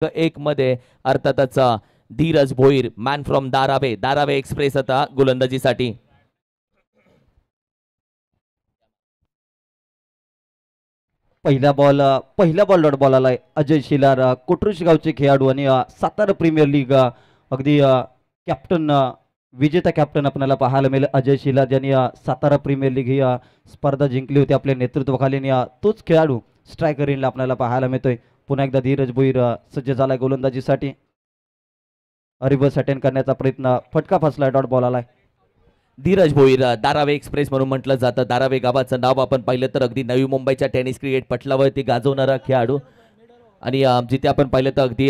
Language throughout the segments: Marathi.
एक मध्ये अर्थातच Dheeraj Bhoir man from Darave Darave express आता गोलंदाजीसाठी. पहिला बॉल डॉट बॉल आलाय अजय शिलार कोटरुश गावचे खेळाडू आणि सातारा प्रीमियर लीग अगदी कॅप्टन विजेता कॅप्टन आपल्याला पाहायला मिळेल अजय शिलार ज्यांनी सातारा प्रीमियर लीग ही स्पर्धा जिंकली होती आपल्या नेतृत्वाखाली आणि तोच खेळाडू स्ट्रायकर इनला आपल्याला पाहायला मिळतोय. पुन्हा एकदा धीरज भोईर सज्ज झालाय गोलंदाजीसाठी. रिव्हर्स अटेंड करण्याचा प्रयत्न फटका फसलाय डॉट बॉल आलाय. धीरज भोईर दारावे एक्सप्रेस म्हणून म्हटलं जातं. दारावे गावाचं नाव आपण पाहिलं तर अगदी नवी मुंबईच्या टेनिस क्रिकेट पटलावरती गाजवणारा खेळाडू आणि जिथे आपण पाहिलं तर अगदी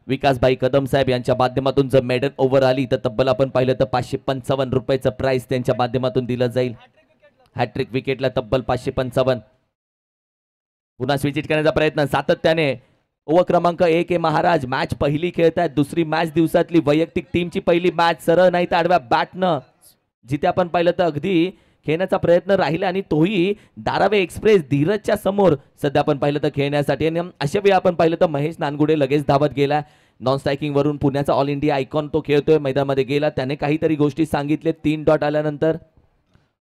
विकासभाई कदम साहेब यांच्या माध्यमातून जर मेडल ओव्हर आली तर तब्बल आपण पाहिलं तर 555 रुपयाचं प्राइस त्यांच्या माध्यमातून दिलं जाईल. हॅट्रिक विकेटला तब्बल 555. पुन्हा स्विच करण्याचा प्रयत्न सातत्याने. ओव्हर क्रमांक 1 महाराज मॅच पहिली खेळतायत. दुसरी मॅच दिवसातली वैयक्तिक टीमची पहिली मॅच सरळ नाही तर आडव्या बॅटनं जिथे आपण पाहिलं तर अगदी खेळण्याचा प्रयत्न राहिला आणि तोही दारावे एक्सप्रेस धीरजच्या समोर सध्या आपण पाहिलं तर खेळण्यासाठी. आणि अशा वेळी आपण पाहिलं तर महेश नानगुडे लगेच धावत गेला. नॉन स्ट्रायकिंग वरून पुण्याचा ऑल इंडिया आयकॉन तो खेळतोय मैदानामध्ये गेला. त्याने काहीतरी गोष्टी सांगितले 3 डॉट आल्यानंतर.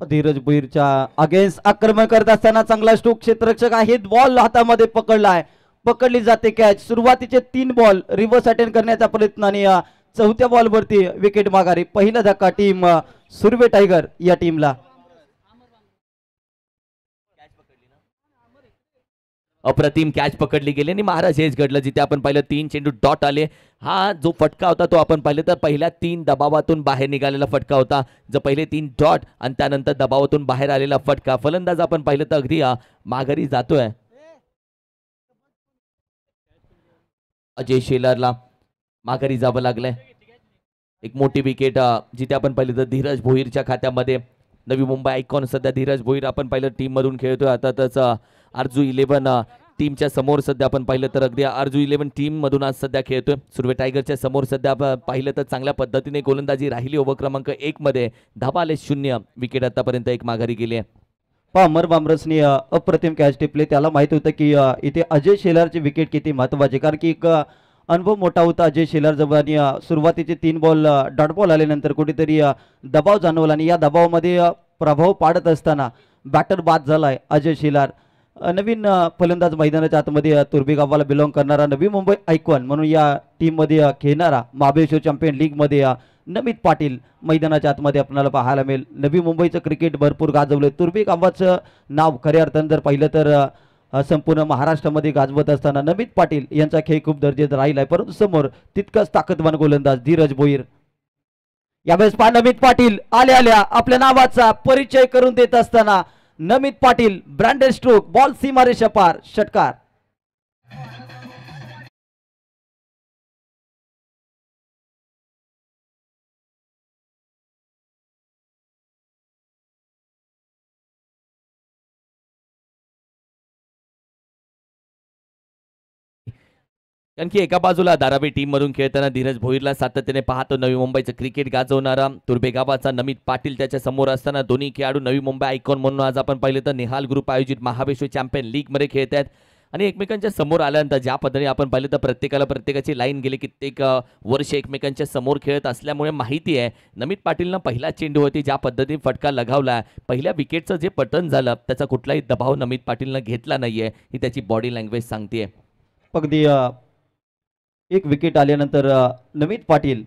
धीरज भोईरच्या अगेन्स्ट आक्रमण करत असताना चांगला स्ट्रोक क्षेत्ररक्षक आहे. बॉल हातामध्ये पकडलाय. पकडली जाते कॅच. सुरुवातीचे 3 बॉल रिव्हर्स अटेंड करण्याचा प्रयत्न आणि चौथ्या बॉलवरती विकेट माघारी. पहिला धक्का टीम सुर्वे टायगर या टीमला. अप्रतिम कॅच पकडली गेली आणि महाराज हेच घडलं जिथे आपण पाहिलं 3 चेंडू डॉट आले. हा जो फटका होता तो आपण पाहिलं तर पहिल्या 3 दबावातून बाहेर निघालेला फटका होता. जो पहिले 3 डॉट आणि त्यानंतर दबावातून बाहेर आलेला फटका. फलंदाज आपण पाहिलं तर अगदी माघारी जातोय. अजय शेलारला माघारी जावं लागलंय. एक मोठी विकेट जिथे आपण पाहिलं तर धीरज भोईरच्या खात्यामध्ये. नवी मुंबई आयकॉन सध्या धीरज भोईर आपण पाहिलं टीम मधून खेळतोय. अर्थातच आरजू 11 टीमच्या समोर सध्या आपण पाहिलं तर अगदी आरजू 11 टीम मधून आज सध्या खेळतोय. सुर्वे टायगरच्या समोर सध्या पाहिलं तर चांगल्या पद्धतीने गोलंदाजी राहिली. ओव्हर क्रमांक 1 मध्ये धावा आले 0. विकेट आतापर्यंत एक माघारी गेली आहे. अमर बामरसनी अप्रतिम कॅच टिपले. त्याला माहित होतं की इथे अजय शेलारची विकेट किती महत्वाची, कारण की एक अनुभव मोठा होता अजय शेलार जवळ आणि सुरुवातीचे 3 बॉल डॉट बॉल आल्यानंतर कुठेतरी दबाव जाणवला आणि या दबावामध्ये प्रभाव पाडत असताना बॅटर बाद झालाय अजय शेलार. नवीन फलंदाज मैदानाच्या आतमध्ये तुर्बी गावाला बिलॉंग करणारा नवी मुंबई आयकॉन म्हणून या टीममध्ये खेळणारा महाबळेश्वर चॅम्पियन लीगमध्ये नमित पाटील मैदानाच्या आतमध्ये आपल्याला पाहायला मिळेल. नवी मुंबईचं क्रिकेट भरपूर गाजवलं. तुर्बी गावाचं नाव खऱ्या अर्थानं जर पाहिलं तर संपूर्ण महाराष्ट्रामध्ये गाजवत असताना नमित पाटील यांचा खेळ खूप दर्जेदार राहिला आहे. परंतु समोर तितकाच ताकदवान गोलंदाज धीरज भोईर. यावेळेस नमित पाटील आल्या आपल्या नावाचा परिचय करून देत असताना नमित पाटील ब्रँडेड स्ट्रोक बॉल सीमारेषा पार षटकार. आणखी एका बाजूला धारावी टीम मधून खेळताना धीरज भोईरला सातत्याने पाहतो नवी मुंबईचं क्रिकेट गाजवणारा तुर्बे गावाचा नमित पाटील त्याच्या समोर असताना दोन्ही खेळाडू नवी मुंबई आयकॉन म्हणून आज आपण पाहिलं तर निहाल ग्रुप आयोजित महाबळेश्वर चॅम्पियन लीग मध्ये खेळत आहेत आणि एकमेकांच्या समोर आल्यानंतर ज्या पद्धतीने आपण पाहिलं तर प्रत्येकाला प्रत्येकाची लाईन गेली कित्येक वर्ष एकमेकांच्या समोर खेळत असल्यामुळे माहिती आहे नमित पाटीलनं पहिला चेंडूवरती ज्या पद्धतीने फटका लगावला, पहिल्या विकेटचं जे पतन झालं त्याचा कुठलाही दबाव नमित पाटीलनं घेतला नाहीये ही त्याची बॉडी लँग्वेज सांगते. अगदी एक विकेट आल्यानंतर नमित पाटील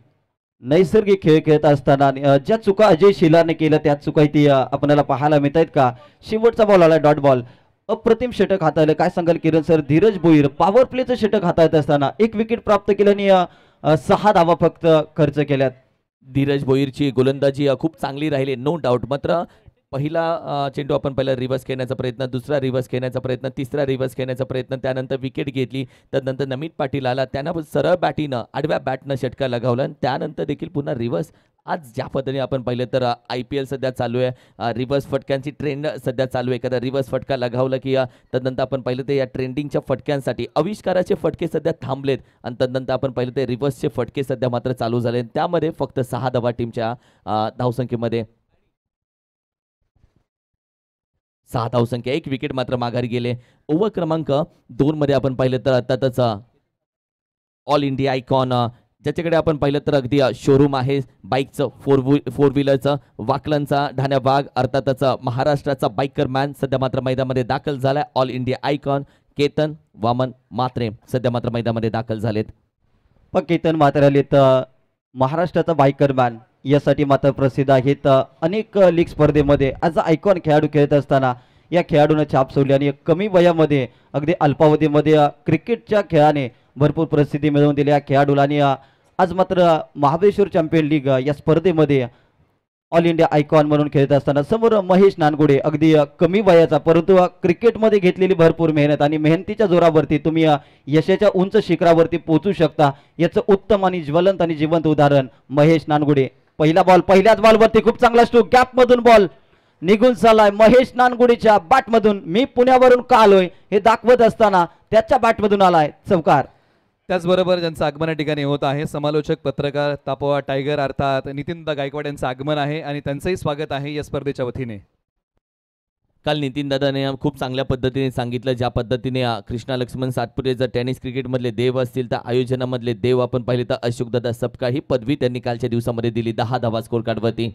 नैसर्गिक खेळ खेळत असताना ज्या चुका अजय शेलारने केल्या त्या चुका ती आपल्याला पाहायला मिळत आहेत का. शेवटचा बॉल आला डॉट बॉल. अप्रतिम षटक हाताळलं. काय सांगाल किरण सर. धीरज भोईर पॉवर प्लेचं षटक हाताळत असताना 1 विकेट प्राप्त केल्याने 6 धावा फक्त खर्च केल्यात. धीरज भोईरची गोलंदाजी खूप चांगली राहिली नो डाऊट. मात्र पहिला चेंडू आपण पहिला रिव्हर्स खेळण्याचा प्रयत्न, दुसरा रिव्हर्स खेळण्याचा प्रयत्न, तिसरा रिव्हर्स खेळण्याचा प्रयत्न, त्यानंतर विकेट घेतली. त्यानंतर नमित पाटील आला, त्यानं सरळ बॅटीनं आडव्या बॅटनं षटका लगावला आणि त्यानंतर देखील पुन्हा रिव्हर्स. आज ज्या पद्धतीने आपण पाहिलं तर IPL सध्या चालू आहे, रिव्हर्स फटक्यांची ट्रेंड सध्या चालू आहे. एखादा रिव्हर्स फटका लगावला की तदनंतर आपण पाहिलं तर या ट्रेंडिंगच्या फटक्यांसाठी आविष्काराचे फटके सध्या थांबलेत आणि तदनंतर आपण पाहिलं ते रिव्हर्सचे फटके सध्या मात्र चालू झाले. त्यामध्ये फक्त 6 धावा टीमच्या धावसंख्येमध्ये 6 धावसंख्या, 1 विकेट मात्र माघारी गेले. ओव्हर क्रमांक 2 मध्ये आपण पाहिलं तर अर्थातच ऑल इंडिया आयकॉन ज्याच्याकडे आपण पाहिलं तर अगदी शोरूम आहे बाईकचं फोर व्हीलरचं वाकलनचा ढाण्या भाग अर्थातच महाराष्ट्राचा बाईकर मॅन सध्या मात्र मैदानामध्ये दाखल झालाय. All India icon Ketan Waman Matre सध्या मात्र मैदानामध्ये दाखल झालेत. पण केतन मात्र आलेत महाराष्ट्राचा बायकर मॅन यासाठी मात्र प्रसिद्ध आहेत. अनेक लीग स्पर्धेमध्ये ॲज अ आयकॉन खेळाडू खेळत असताना या खेळाडूनं छाप सोडली आणि कमी वयामध्ये अगदी अल्पावधीमध्ये क्रिकेटच्या खेळाने भरपूर प्रसिद्धी मिळवून दिली या खेळाडूला. आणि आज मात्र महाबळेश्वर चॅम्पियन लीग या स्पर्धेमध्ये ऑल इंडिया आयकॉन म्हणून खेळत असताना समोर महेश नानगुडे अगदी कमी वयाचा परंतु क्रिकेटमध्ये घेतलेली भरपूर मेहनत आणि मेहनतीच्या जोरावरती तुम्ही यशाच्या उंच शिखरावरती पोहोचू शकता याचं उत्तम आणि ज्वलंत आणि जिवंत उदाहरण महेश नानगुडे. पहिला बॉल पहिल्याच बॉलवरती खूप चांगला स्ट्रोक गॅप मधून बॉल निघून चाललाय महेश नानगुडेच्या बॅटमधून. मी पुण्यावरून का आलोय हे दाखवत असताना त्याच्या बॅटमधून आलाय चौकार. त्याचबरोबर ज्यांचं आगमन या ठिकाणी होत आहे समालोचक पत्रकार तापोवा टायगर अर्थात नितीन गायकवाड यांचं आगमन आहे आणि त्यांचंही स्वागत आहे या स्पर्धेच्या वतीने. काल नितीन दादाने खूप चांगल्या पद्धतीने सांगितलं ज्या पद्धतीने कृष्णा लक्ष्मण सातपुते जर टेनिस क्रिकेटमधले देव असतील तर आयोजनामधले देव आपण पाहिले तर अशोक दादा सबका ही पदवी त्यांनी कालच्या दिवसामध्ये दिली 10 धावा स्कोर कार्डवरती.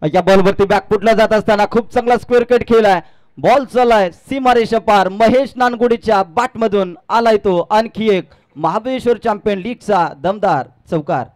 या बॉलवरती बॅकफुटला जात असताना खूप चांगला स्क्वेअर कट खेळलाय बॉल चाललाय सीमारेषा पार महेश नानगुडेच्या बॅटमधून आलाय तो आणखी एक महाबळेश्वर चॅम्पियन लीगचा दमदार चौकार.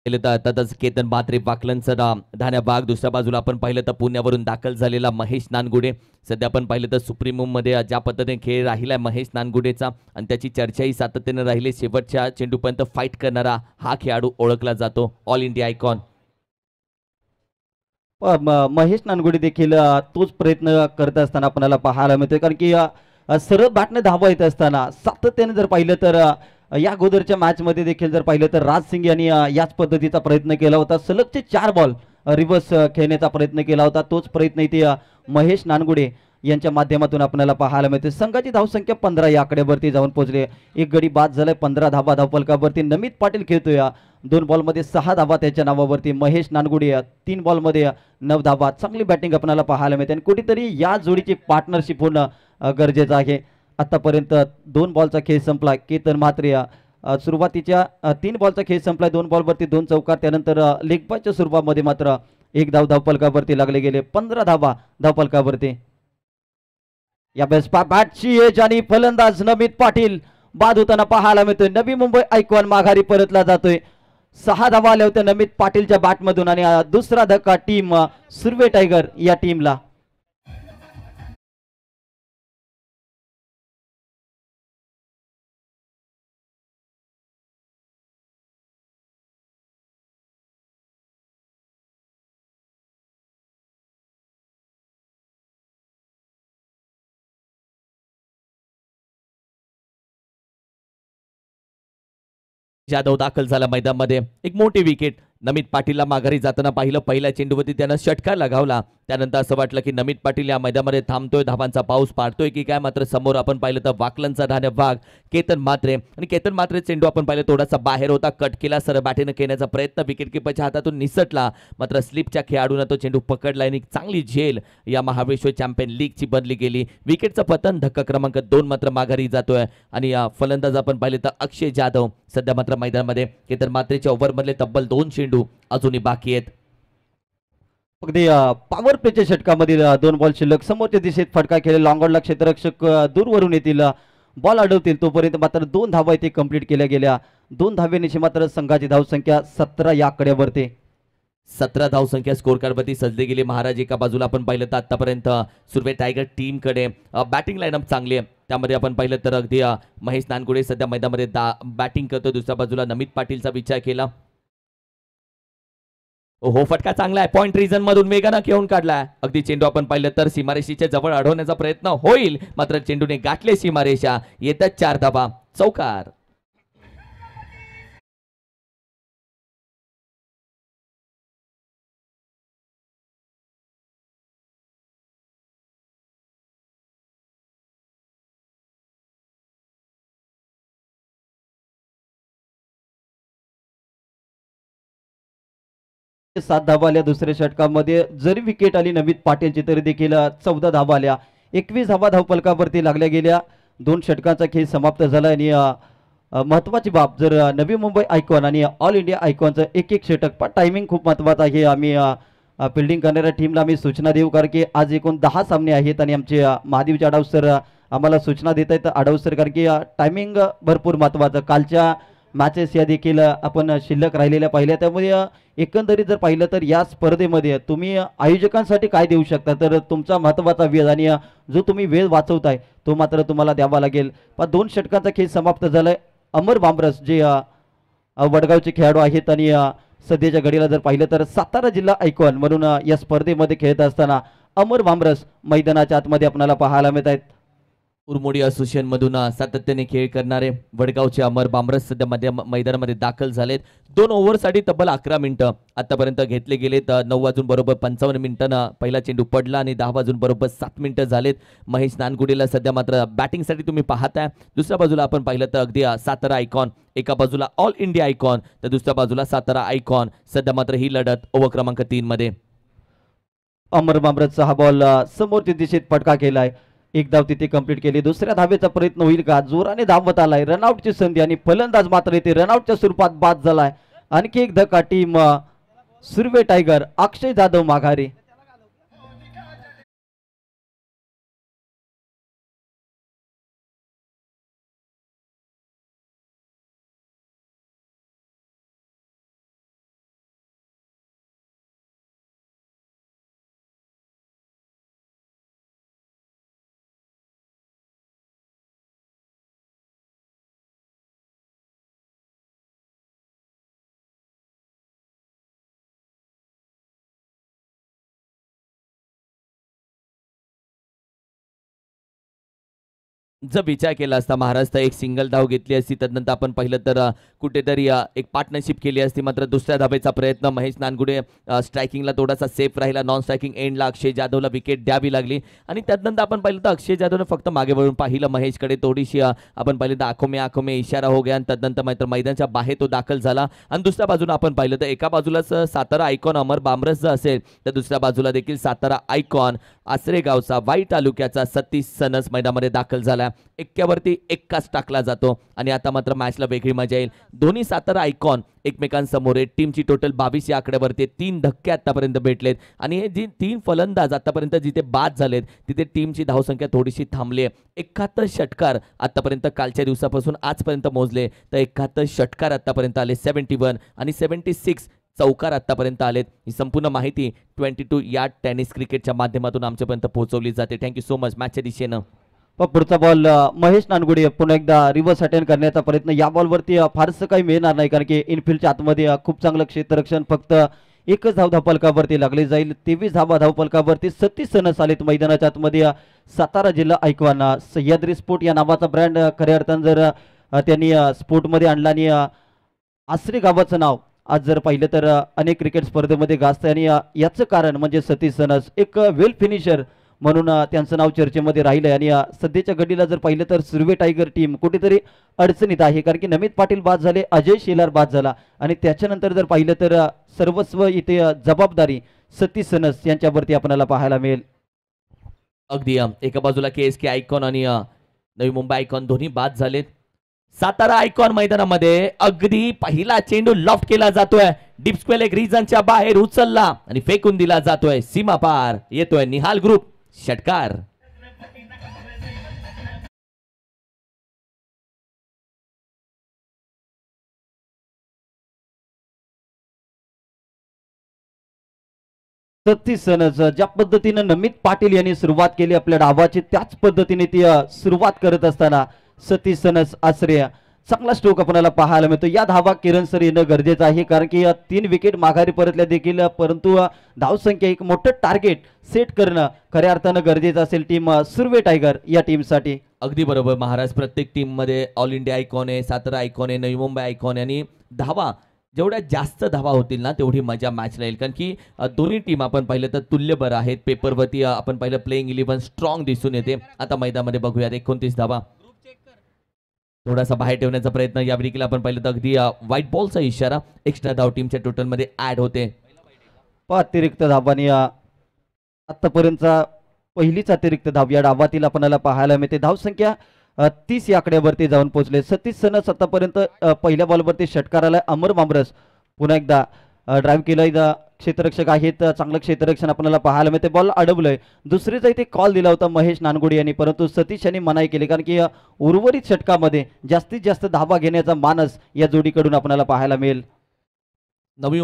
अर्थातच केतन म्हात्रे वाकलनचा धाण्या भाग. दुसऱ्या बाजूला आपण पाहिलं तर पुण्यावरून दाखल झालेला महेश नानगुडे. सध्या आपण पाहिलं तर सुप्रीममध्ये ज्या पद्धतीने खेळ राहिलाय महेश नानगुडेचा आणि त्याची चर्चाही सातत्याने राहिली. शेवटच्या चेंडूपर्यंत फाईट करणारा हा खेळाडू ओळखला जातो all India icon. Mahesh Nangude देखील तोच प्रयत्न करत असताना आपल्याला पाहायला मिळतोय कारण की सरळ बॅटने धावा येत असताना सातत्याने जर पाहिलं तर या अगोदरच्या मॅच मध्ये देखील जर पाहिलं तर राज सिंग यांनी याच पद्धतीचा प्रयत्न केला होता. सलगचे 4 बॉल रिव्हर्स खेळण्याचा प्रयत्न केला होता. तोच प्रयत्न इथे महेश नानगुडे यांच्या माध्यमातून आपल्याला पाहायला मिळते. संघाची धावसंख्या 15 या आकड्यावरती जाऊन पोहोचले. एक गडी बाद झालाय 15 धावा धावफलकावरती. नमित पाटील खेळतोय 2 बॉलमध्ये 6 धावा त्याच्या नावावरती. महेश नानगुडे 3 बॉलमध्ये 9 धावा. चांगली बॅटिंग आपल्याला पाहायला मिळते आणि कुठेतरी या जोडीची पार्टनरशिप होणं गरजेचं आहे. आतापर्यंत 2 बॉलचा खेळ संपला. केतन म्हात्रे सुरुवातीच्या 3 बॉलचा खेळ संपला 2 बॉलवरती 2 चौकार. त्यानंतर लेगबाच्या स्वरूपामध्ये मात्र 1 धाव धावफलकावरती लागले गेले. 15 धावा धावफलकावरती. या बेस्ट बॅटची एज आणि फलंदाज नमित पाटील बाद होताना पाहायला मिळतोय. नवी मुंबई आयकॉन माघारी परतला जातोय. 6 धावा आल्या होत्या नमित पाटीलच्या बॅटमधून आणि दुसरा धक्का टीम सुर्वे टायगर या टीमला. जाधव दाखल झाला मैदानामध्ये. एक मोठी विकेट. नमित पाटीलला माघारी जाताना पाहिलं पहिल्या चेंडूवरती त्यानं षटकार लगावला. त्यानंतर असं वाटलं की नमित पाटील या मैदानामध्ये थांबतोय धावांचा पाऊस पाडतोय की काय. मात्र समोर आपण पाहिलं तर वाकलनचा धाण्या भाग केतन म्हात्रे आणि केतन म्हात्रे चेंडू आपण पाहिलं थोडासा बाहेर होता. कट केला सर बॅटीनं खेळण्याचा प्रयत्न विकेटकीपरच्या हातातून निसटला. मात्र स्लिपच्या खेळाडूनं तो चेंडू पकडला आणि चांगली झेल या महाबळेश्वर चॅम्पियन लीगची बनली गेली. विकेटचं पतन. धक्का क्रमांक 2 मात्र माघारी जातोय आणि फलंदाज आपण पाहिले तर अक्षय जाधव सध्या मात्र मैदानामध्ये. केतन म्हात्रेच्या ओव्हरमधले तब्बल 2 चेंडू अजूनही बाकी आहेत. अगदी पॉवर प्लेच्या षटकामधील 2 बॉल शिल्लक. समोरच्या दिशेत फटका खेळेल लॉंगॉनला क्षेत्ररक्षक दूरवरून येतील बॉल अडवतील तोपर्यंत मात्र 2 धावा इथे कंप्लीट केल्या गेल्या. 2 धावेनिशी मात्र संघाची धावसंख्या 17 या आकड्यावरती. 17 धावसंख्या स्कोर कार्डवरती सजली गेली. महाराज एका बाजूला आपण पाहिलं तर आतापर्यंत सुर्वे टायगर टीमकडे बॅटिंग लाईनअप चांगली आहे. त्यामध्ये आपण पाहिलं तर अगदी महेश नानगुडे सध्या मैदानामध्ये बॅटिंग करतो. दुसऱ्या बाजूला नमित पाटीलचा विचार केला. हो फटका चांगला आहे. पॉइंट रिजन मधून वेगानं घेऊन काढलाय. अगदी चेंडू आपण पाहिलं तर सीमारेषेच्या जवळ अडवण्याचा प्रयत्न होईल मात्र चेंडूने गाठले सीमारेषा. येतात 4 धावा चौकार. 7 धावा आल्या दुसऱ्या षटकामध्ये. जरी विकेट आली नमित पाटीलची तरी देखील 14 धावा आल्या. 21 धावा धावफलकावरती लागल्या गेल्या. 2 षटकांचा खेळ समाप्त झाला आणि महत्वाची बाब जर नवी मुंबई आयकॉन आणि ऑल इंडिया आयकॉनचं एक एक षटक पण टायमिंग खूप महत्वाचं आहे. आम्ही फिल्डिंग करणाऱ्या टीमला आम्ही सूचना देऊ कारण की आज एकूण 10 सामने आहेत आणि आमचे महादेवचे आढाव सर आम्हाला सूचना देत आहेत. आढाव सर कारण की टायमिंग भरपूर महत्वाचं. कालच्या मॅचेस या देखील आपण शिल्लक राहिलेल्या पाहिल्या. त्यामुळे एकंदरीत जर पाहिलं तर या स्पर्धेमध्ये तुम्ही आयोजकांसाठी काय देऊ शकता तर तुमचा महत्त्वाचा वेळ आणि जो तुम्ही वेळ वाचवताय तो मात्र तुम्हाला द्यावा लागेल. पण 2 षटकांचा खेळ समाप्त झालाय. अमर बांबरस जे वडगावचे खेळाडू आहेत आणि सध्याच्या घडीला जर पाहिलं तर सातारा जिल्हा आयकॉन म्हणून या स्पर्धेमध्ये खेळत असताना अमर बांबरस मैदानाच्या आतमध्ये आपल्याला पाहायला मिळत आहेत. उरमोडी असोसिएशन मधून सातत्याने खेळ करणारे वडगावचे अमर बांबरस सध्या मैदानामध्ये दाखल झालेत. 2 ओव्हरसाठी तब्बल 11 मिनिटं आतापर्यंत घेतले गेलेत. 9 वाजून बरोबर 55 मिनिटांना पहिला चेंडू पडला आणि 10 वाजून बरोबर 7 मिनिटं झालेत. महेश नानगुडेला सध्या मात्र बॅटिंगसाठी तुम्ही पाहताय. दुसऱ्या बाजूला आपण पाहिलं तर अगदी सातारा आयकॉन, एका बाजूला ऑल इंडिया आयकॉन तर दुसऱ्या बाजूला सातारा आयकॉन. सध्या मात्र ही लढत ओव्हर क्रमांक 3 मध्ये. अमर बांबरसचा हा बॉल समोरच्या दिशेत फटका केलाय. एक धाव तिथे कंप्लीट केली. दुसऱ्या धावेचा प्रयत्न होईल का? जोराने धावत आलाय. रनआउटची संधी आणि फलंदाज मात्र येथे रनआउटच्या स्वरूपात बाद झालाय. आणखी एक धक्का टीम सुर्वे टायगर अक्षय जाधव माघारी. जर विचार केला असता महाराष्ट्र एक सिंगल धाव घेतली असती तदनंतर आपण पाहिलं तर कुठेतरी एक पार्टनरशिप केली असती. मात्र दुसऱ्या धावेचा प्रयत्न महेश नानगुडे स्ट्रायकिंगला थोडासा सेफ राहिला. नॉन स्ट्रायकिंग एंडला अक्षय जाधवला विकेट द्यावी लागली आणि त्यानंतर आपण पाहिलं तर अक्षय जाधवने फक्त मागे वळून पाहिलं महेशकडे. थोडीशी आपण पाहिलं तर आखोमे इशारा हो गया आणि त्यानंतर मात्र मैदानाच्या बाहेर तो दाखल झाला. आणि दुसऱ्या बाजूला आपण पाहिलं तर एका बाजूलाच सातारा आयकॉन अमर बांबरस जर असेल तर दुसऱ्या बाजूला देखील सातारा आयकॉन आसरे गावचा वाई तालुक्याचा सतीश सनस मैदानामध्ये दाखल झाला. एक्क्यावरती एक्काच टाकला जातो आणि आता मात्र मॅचला वेगळी मजा येईल. दोन्ही सातारा आयकॉन एकमेकांसमोर आहेत. टीमची टोटल 22 या आकड्यावरती 3 धक्के आतापर्यंत भेटलेत आणि हे जी 3 फलंदाज आतापर्यंत जिथे बाद झालेत तिथे टीमची धावसंख्या थोडीशी थांबली आहे. 71 षटकार आतापर्यंत कालच्या दिवसापासून आजपर्यंत मोजले तर 71 षटकार आतापर्यंत आले. 71 आणि 76 चौकार आतापर्यंत आलेत. ही संपूर्ण माहिती 22 या टेनिस क्रिकेटच्या माध्यमातून आमच्यापर्यंत पोहोचवली जाते. Thank you so much. मॅचच्या दिशेनं पुढचा बॉल महेश नानगुडे पुन्हा एकदा रिव्हर्स अटेंड करण्याचा प्रयत्न. या बॉलवरती फारसं काही मिळणार नाही कारण की इनफिल्डच्या आतमध्ये खूप चांगलं क्षेत्ररक्षण. फक्त एकच धाव धावफलकावरती लागली जाईल. 23 धावा धावफलकावरती 36 सनस आलेत मैदानाच्या आतमध्ये. सातारा जिल्हा आयकॉन सह्याद्री स्पोर्ट या नावाचा ब्रँड खऱ्या अर्थानं जर त्यांनी स्पोर्टमध्ये आणला आणि आसरे गावाचं नाव आज जर पाहिलं तर अनेक क्रिकेट स्पर्धेमध्ये गाजतं आणि याचं कारण म्हणजे सतीश सनस एक वेल फिनिशर म्हणून त्यांचं नाव चर्चेमध्ये राहिलं आणि सध्याच्या घडीला जर पाहिलं तर सुर्वे टायगर टीम कुठेतरी अडचणीत आहे कारण की नमित पाटील बाद झाले, अजय शेलार बाद झाला आणि त्याच्यानंतर जर पाहिलं तर सर्वस्व इथे जबाबदारी सतीश सनस यांच्यावरती आपल्याला पाहायला मिळेल. अगदी एका बाजूला KSK आयकॉन आणि नवी मुंबई आयकॉन दोन्ही बाद झालेत. सातारा आयकॉन मैदानामध्ये अगदी पहिला चेंडू लॉफ्ट केला जातोय. डीप स्क्वेअर लेग रिजनच्या बाहेर उचलला आणि फेकून दिला जातोय. सीमा पार येतोय निहाल ग्रुप षटकार. सतीश सनस ज्या पद्धतीनं नमित पाटील यांनी सुरुवात केली आपल्या डावाची त्याच पद्धतीने ती सुरुवात करत असताना सतीश सनस आसरे चांगला स्ट्रोक आपल्याला पाहायला मिळतो. या धावा किरण सर येणं गरजेचं आहे कारण की 3 विकेट माघारी परतल्या देखील परंतु धावसंख्या एक मोठं टार्गेट सेट करणं खऱ्या अर्थानं गरजेचं असेल टीम सुर्वे टायगर या टीमसाठी. अगदी बरोबर महाराज. प्रत्येक टीम मध्ये ऑल इंडिया आयकॉन आहे, सातारा आयकॉन आहे, नवी मुंबई आयकॉन आहे आणि धावा जेवढ्या जास्त धावा होतील ना तेवढी मजा मॅच राहील कारण की दोन्ही टीम आपण पाहिलं तर तुल्यबळ आहेत. पेपरवरती आपण पाहिलं प्लेइंग 11 स्ट्रॉंग दिसून येते. आता मैदानामध्ये बघूयात 29 धावा थोडासा बाहेर ठेवण्याचा प्रयत्न. या देखील आपण पाहिलं तर अगदी व्हाईट बॉलचा इशारा. एक्स्ट्रा धाव टीमच्या टोटलमध्ये ऍड होते. अतिरिक्त धाव आणि आतापर्यंतचा पहिलीच अतिरिक्त धाव या डावातील आपल्याला पाहायला मिळते. धावसंख्या 30 या आकड्यावरती जाऊन पोहोचले. सतीश सनस आतापर्यंत पहिल्या बॉलवरती षटकार आलाय. अमर मामरस पुन्हा एकदा ड्राईव्ह केलंय. क्षेत्ररक्षक आहेत, चांगलं क्षेत्ररक्षण आपल्याला पाहायला मिळते. बॉल अडवलंय. दुसरीचा इथे कॉल दिला होता महेश नानगुडे यांनी, परंतु सतीश यांनी मनाई केली, कारण की उर्वरित षटकामध्ये जास्तीत जास्त धावा घेण्याचा मानस या जोडीकडून आपल्याला पाहायला मिळेल. नवी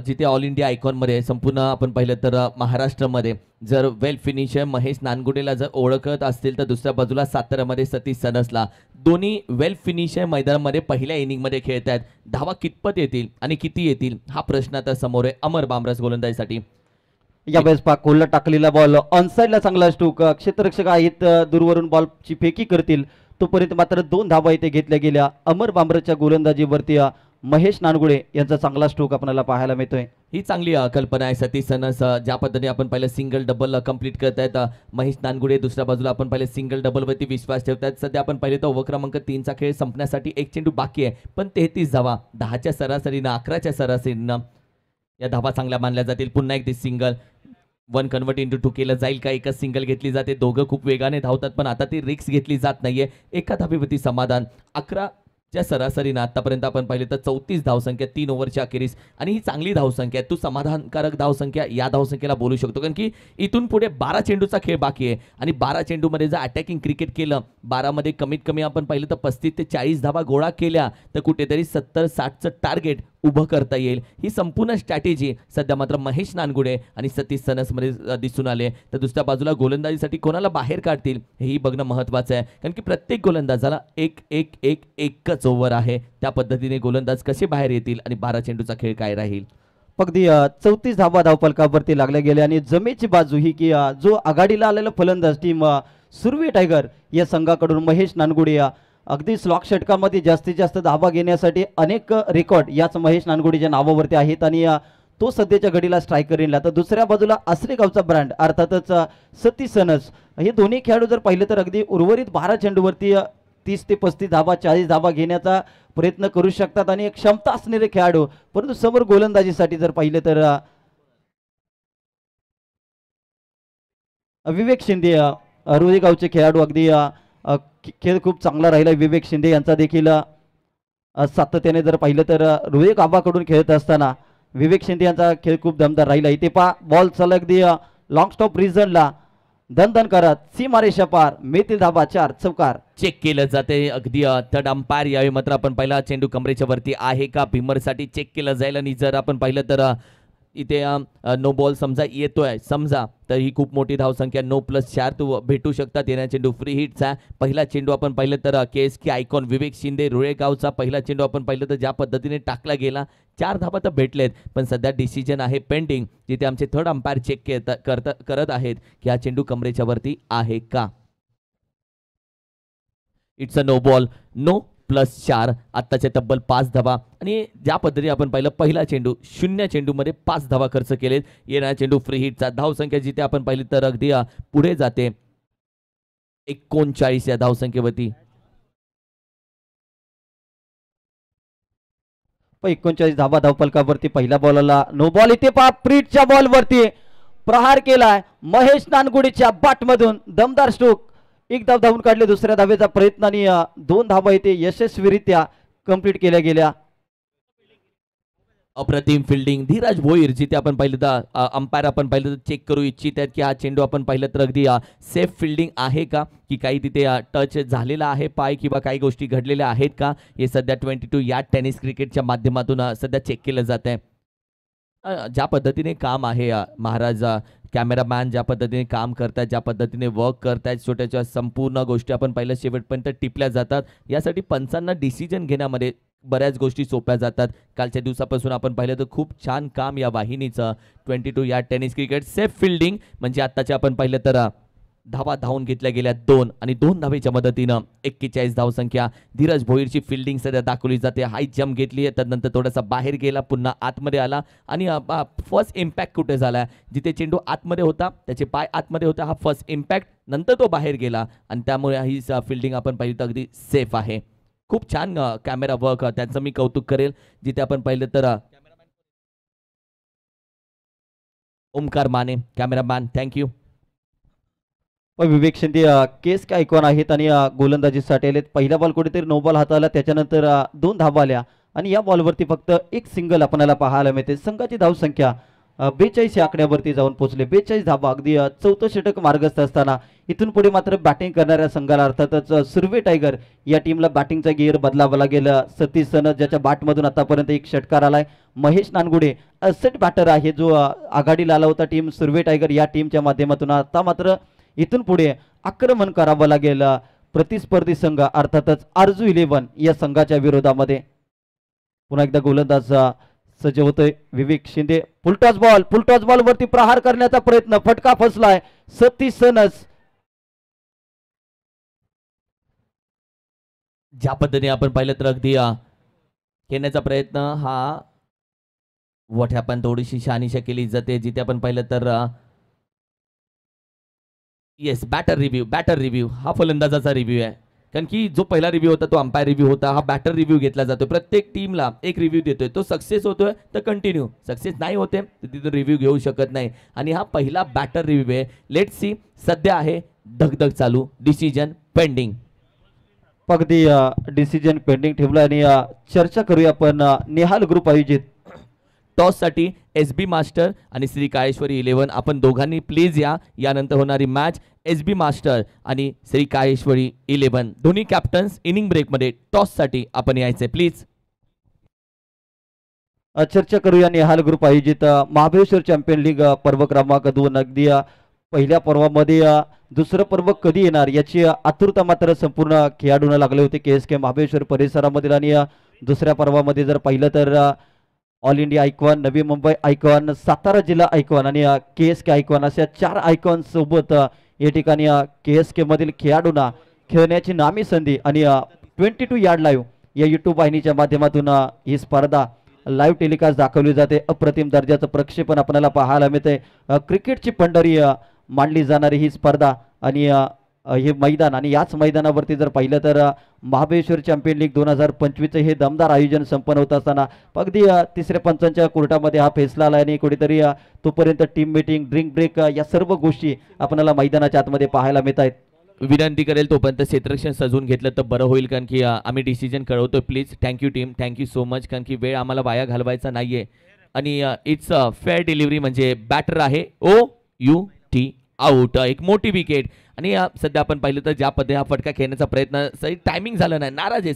जिथे ऑल इंडिया आयकॉनमध्ये संपूर्ण आपण पाहिलं तर महाराष्ट्रामध्ये जर वेल फिनिशर महेश नानगुडेला जर ओळखत असतील तर दुसऱ्या बाजूला साताऱ्यामध्ये सतीश सनसला, दोन्ही वेल फिनिशर मैदानामध्ये पहिल्या इनिंगमध्ये खेळत आहेत. धावा कितपत येतील आणि किती येतील हा प्रश्न आता समोर आहे अमर बामरस गोलंदाजीसाठी. यावेळेस पा कोल्हा टाकलेला बॉल ऑनसाइडला चांगला स्टोक. क्षेत्ररक्षक आहेत, दूरवरून बॉलची फेकी करतील तोपर्यंत मात्र 2 धावा इथे घेतल्या गेल्या. अमर बामरसच्या गोलंदाजीवरती महेश नानगुडे यांचा चांगला स्ट्रोक आपल्याला पाहायला मिळतोय. ही चांगली कल्पना आहे. सतीश सनस ज्या पद्धतीने आपण पाहिलं सिंगल डबल कंप्लीट करत आहेत. महेश नानगुडे दुसऱ्या बाजूला आपण पाहिलं सिंगल डबलवरती विश्वास ठेवतात. सध्या आपण पाहिलं तर ओव्हर क्रमांक 3चा खेळ संपण्यासाठी 1 चेंडू बाकी आहे, पण 33 धावा 10च्या सरासरीनं 11च्या सरासरीनं या धावा चांगल्या मानल्या जातील. पुन्हा एक सिंगल 1 कन्वर्ट इंटू 2 केलं जाईल का? एकच सिंगल घेतली जाते. दोघं खूप वेगाने धावतात, पण आता ती रिक्स घेतली जात नाहीये. एका धावेवरती समाधान. 11च्या सरासरीनं आतापर्यंत आपण पाहिलं तर 34 धावसंख्या 3 ओव्हरच्या अखेरीस, आणि ही चांगली धावसंख्या आहे. तू समाधानकारक धावसंख्या या धावसंख्येला बोलू शकतो, कारण की इथून पुढे 12 चेंडूचा खेळ बाकी आहे, आणि 12 चेंडूमध्ये जर अटॅकिंग क्रिकेट केलं, 12मध्ये कमीत कमी आपण पाहिलं तर 35 ते 40 धावा गोळा केल्या तर कुठेतरी 70-60चं टार्गेट उभं करता येईल. ही संपूर्ण स्ट्रॅटेजी सध्या मात्र महेश नानगुडे आणि सतीश सनसमध्ये दिसून आले. तर दुसऱ्या बाजूला गोलंदाजीसाठी कोणाला बाहेर काढतील हेही बघणं महत्त्वाचं आहे, कारण की प्रत्येक गोलंदाजाला एकच ओव्हर आहे. त्या पद्धतीने गोलंदाज कसे बाहेर येतील आणि 12 चेंडूचा खेळ काय राहील. अगदी 34 धावा धावफलकावरती लागल्या गेल्या, आणि जमेची बाजू ही की जो आघाडीला आलेला फलंदाज टीम सुरवी टायगर या संघाकडून महेश नानगुडे अगदी स्लॉक षटकामध्ये जास्तीत जास्त धावा घेण्यासाठी अनेक रेकॉर्ड याच महेश नानगुडेच्या नावावरती आहेत, आणि तो सध्याच्या घडीला स्ट्रायकर येईल. तर दुसऱ्या बाजूला आसरेगावचा ब्रँड अर्थातच सतीश सनस, हे दोन्ही खेळाडू जर पाहिलं तर अगदी उर्वरित 12 चेंडूवरती 30 ते 35 धावा 40 धावा घेण्याचा प्रयत्न करू शकतात, आणि एक क्षमता असणारे खेळाडू. परंतु समोर गोलंदाजीसाठी जर पाहिलं तर विवेक शिंदे रोहेगावचे खेळाडू, अगदी खेळ खूप चांगला राहिला विवेक शिंदे यांचा देखील. सातत्याने जर पाहिलं तर रोहे गावाकडून खेळत असताना विवेक शिंदे यांचा खेळ खूप दमदार राहिला. इथे पा बॉल सलग अगदी लॉंग स्टॉप रिझनला दन करत सीमारेषा पार मिळतील धाबा 4 चौकार. चेक केलं जाते अगदी थर्ड अंपायर. यावेळी मात्र आपण पहिला चेंडू कमरेच्या वरती आहे का भीमरसाठी चेक केलं जाईल, आणि जर आपण पाहिलं तर इथे नो बॉल समजा येतोय समजा, तर ही खूप मोठी धावसंख्या 9+4 तू भेटू शकतात. येणारा चेंडू फ्री हिटचा. पहिला चेंडू आपण पाहिलं तर KSK आयकॉन विवेक शिंदे रुळेगावचा पहिला चेंडू आपण पाहिलं तर ज्या पद्धतीने टाकला गेला 4 धावा तर भेटलेत, पण सध्या डिसिजन आहे पेंडिंग, जिथे आमचे थर्ड अंपायर चेक करत आहेत की हा चेंडू कमरेच्या वरती आहे का. It's a no ball. 9+4 आत्ताचे तब्बल 5 धावा, आणि ज्या पद्धतीने आपण पाहिलं पहिला चेंडू 0 चेंडूमध्ये 5 धावा खर्च केलेत. येणारा चेंडू फ्री हिटचा. धावसंख्या जिथे आपण पाहिली तर अगदी पुढे जाते 39 या धावसंख्येवरती. 39 धावा धावफलकावरती पहिल्या बॉलला नो बॉल. इथे पा प्रीटच्या बॉलवरती प्रहार केलाय महेश नानगुडेच्या बॅटमधून दमदार स्ट्रोक. एक धाव धावून काढले. दुसऱ्या धावेचा प्रयत्न, आणि 2 धावा इथे यशस्वीरित्या कंप्लीट केल्या गेल्या. अप्रतिम फिल्डिंग धीरज भोईर. जिथे आपण पाहिलं तर अंपायर आपण पाहिलं तर चेक करू इच्छित आहेत की हा चेंडू आपण पाहिलं तर अगदी सेफ फिल्डिंग आहे का, की काही तिथे टच झालेला आहे पाय किंवा काही गोष्टी घडलेल्या आहेत का, हे सध्या 22 या टेनिस क्रिकेटच्या माध्यमातून सध्या चेक केलं जात आहे. ज्या पद्धतीने काम आहे महाराज कॅमेरामॅन ज्या पद्धतीने काम करतात, ज्या पद्धतीने वर्क करतायत, छोट्याच्या संपूर्ण गोष्टी आपण पहिल्या शेवटपर्यंत टिपल्या जातात. यासाठी पंचांना डिसिजन घेण्यामध्ये बऱ्याच गोष्टी सोप्या जातात. कालच्या दिवसापासून आपण पाहिलं तर खूप छान काम या वाहिनीचं. 22 या टेनिस क्रिकेट सेफ फिल्डिंग म्हणजे आत्ताचे आपण पाहिलं तर धावा धावून घेतल्या गेल्या 2, आणि 2 धावेच्या मदतीनं 41 धावसंख्या. धीरज भोईरची फिल्डिंग सध्या दाखवली जाते. हाय जम्प घेतली आहे, त्यानंतर थोडासा बाहेर गेला, पुन्हा आतमध्ये आला, आणि फर्स्ट इम्पॅक्ट कुठे झाला, जिथे चेंडू आतमध्ये होता त्याचे पाय आतमध्ये होता, हा फर्स्ट इम्पॅक्ट, नंतर तो बाहेर गेला, आणि त्यामुळे ही फिल्डिंग आपण पाहिली तर अगदी सेफ आहे. खूप छान कॅमेरा वर्क, त्यांचं मी कौतुक करेल. जिथे आपण पाहिलं तर ओमकार माने, कॅमेरामॅन, थँक्यू. विवेक शिंदे केस काय ऐकॉन आहेत आणि गोलंदाजीसाठी आलेत. पहिला बॉल कुठेतरी नो बॉल हाताळला, त्याच्यानंतर 2 धावा आल्या आणि या बॉलवरती फक्त एक सिंगल आपल्याला पाहायला मिळते. संघाची धावसंख्या 42 या आकड्यावरती जाऊन पोहोचले. 42 धावा, अगदी चौथं षटक मार्गस्थ असताना इथून पुढे मात्र बॅटिंग करणाऱ्या संघाला अर्थातच सुर्वे टायगर या टीमला बॅटिंगचा गिअर बदलावा लागेल. सतीश सनद ज्याच्या बॅटमधून आतापर्यंत एक षटकार आलाय. महेश नानगुडे असेट बॅटर आहे जो आघाडीला आला होता टीम सुर्वे टायगर या टीमच्या माध्यमातून. आता मात्र इथून पुढे आक्रमण करावं लागेल प्रतिस्पर्धी संघ अर्थातच आरजू 11 या संघाच्या विरोधामध्ये. पुन्हा एकदा गोलंदाज सज्ज होतोय विवेक शिंदे. फुलटॉस बॉल वरती प्रहार करण्याचा प्रयत्न, फटका फसलाय. सतीश सनस ज्या पद्धतीने आपण पाहिलं तर अगदी खेळण्याचा प्रयत्न हा वठ्या पण थोडीशी शहानिशा केली जाते. जिथे आपण पाहिलं तर येस बॅटर रिव्ह्यू हा फलंदाजाचा रिव्ह्यू आहे. कारण की जो पहिला रिव्ह्यू होता तो अंपायर रिव्ह्यू होता. हा बॅटर रिव्ह्यू घेतला जातो. प्रत्येक टीमला एक रिव्ह्यू देतोय. तो सक्सेस होतोय तर कंटिन्यू, सक्सेस नाही होते तर तिथून रिव्ह्यू घेऊ शकत नाही. आणि हा पहिला बॅटर रिव्ह्यू आहे. लेट्स सी सध्या आहे धगधग चालू, डिसिजन पेंडिंग. अगदी डिसिजन पेंडिंग ठेवलं आणि चर्चा करूया आपण नेहाल ग्रुप आयोजित टॉससाठी SB मास्टर आणि श्री काळेश्वरी 11 आपण दोघांनी प्लीज या. यानंतर होणारी मॅच SB मास्टर आणि श्री काळेश्वरी 11 दोन्ही कॅप्टन्स इनिंग ब्रेकमध्ये टॉससाठी आपण यायचे प्लीज. चर्चा करूया नेहाल ग्रुप आयोजित महाबळेश्वर चॅम्पियन लीग पर्व क्रमांक 2. अगदी पहिल्या पर्वामध्ये दुसरं पर्व कधी येणार याची आतुरता मात्र संपूर्ण खेळाडूंना लागले होते KSK महाबळेश्वर परिसरामधील. आणि दुसऱ्या पर्वामध्ये जर पाहिलं तर all India icon, Navi Mumbai icon, Satara जिल्हा आयकॉन आणि KSK आयकॉन अशा 4 आयकॉन सोबत या ठिकाणी KSK मधील खेळाडूंना खेळण्याची नामी संधी. आणि 22 यार्ड लाईव्ह या यूट्यूब वाहिनीच्या माध्यमातून ही स्पर्धा लाईव्ह टेलिकास्ट दाखवली जाते. अप्रतिम दर्जाचं प्रक्षेपण आपल्याला पाहायला मिळते. क्रिकेटची पंढरी मांडली जाणारी ही स्पर्धा आणि हे मैदान, आणि याच मैदानावरती जर पाहिलं तर महाबळेश्वर चॅम्पियन लीग 2025 हे दमदार आयोजन संपन्न होत असताना अगदी तिसऱ्या पंचांच्या कोर्टामध्ये हा फैसला आला. आणि कुठेतरी तोपर्यंत टीम मीटिंग, ड्रिंक ब्रेक या सर्व गोष्टी आपल्याला मैदानाच्या आतमध्ये पाहायला मिळत आहेत. विनंती करेल तोपर्यंत क्षेत्ररक्षण सजवून घेतलं तर बरं होईल. कारण की आम्ही डिसिजन कळवतोय please. Thank you team, thank you so much. कारण की वेळ आम्हाला वाया घालवायचा नाहीये. आणि इट्स फेअर डिलिव्हरी म्हणजे बॅटर आहे OUT आउट, एक मोठी विकेट. आणि सध्या आपण पाहिलं तर ज्या पद्धतीने हा फटका खेळण्याचा प्रयत्न सही टायमिंग झाला नाही. नाराज आहे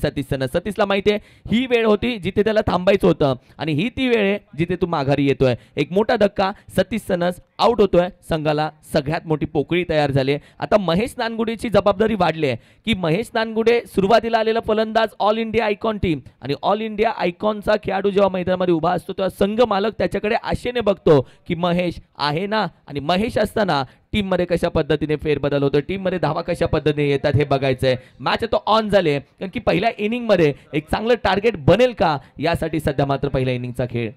सतीशला माहिती आहे ही वेळ होती जिथे त्याला थांबायचं होतं आणि ही ती वेळ आहे जिथे तू माघारी येतोय. एक मोठा धक्का, सतीश सनस आउट होतोय. संघाला सगळ्यात मोठी पोकळी तयार झाली. आता महेश नानगुडेची जबाबदारी वाढली आहे की महेश नानगुडे सुरुवातीला आलेला फलंदाज ऑल इंडिया आयकॉन टीम, आणि ऑल इंडिया आयकॉनचा खेळाडू जेव्हा मैदानामध्ये उभा असतो तेव्हा संघ मालक त्याच्याकडे आशेने बघतो की महेश आहे ना, आणि महेश असताना टीम मध्ये कशा पद्धतीने फेरबदल होतो, टीम मध्ये धावा कशा पद्धतीने येतात हे बघायचंय. मॅच तो ऑन झाले कारण की पहिल्या इनिंग मध्ये एक चांगलं टार्गेट बनेल का यासाठी सध्या मात्र पहिल्या इनिंगचा खेळ.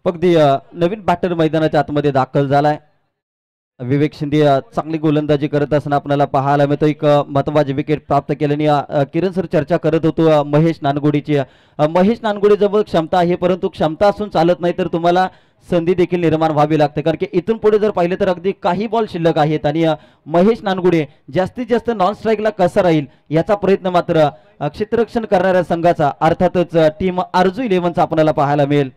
अगदी नवीन बॅटर मैदानाच्या आतमध्ये दाखल झालाय. विवेक शिंदे चांगली गोलंदाजी करत असताना आपल्याला पाहायला मिळतो. एक महत्वाची विकेट प्राप्त केल्याने किरण सर चर्चा करत होतो महेश नानगुडेची. महेश नानगुडे जवळ क्षमता आहे, परंतु क्षमता असून चालत नाही तर तुम्हाला संधी देखील निर्माण व्हावी लागते. कारण की इथून पुढे जर पाहिलं तर अगदी काही बॉल शिल्लक आहेत आणि महेश नानगुडे जास्तीत जास्त नॉन स्ट्राईकला कसं राहील याचा प्रयत्न मात्र क्षेत्ररक्षण करणाऱ्या संघाचा अर्थातच टीम आरजू 11चा आपल्याला पाहायला मिळेल.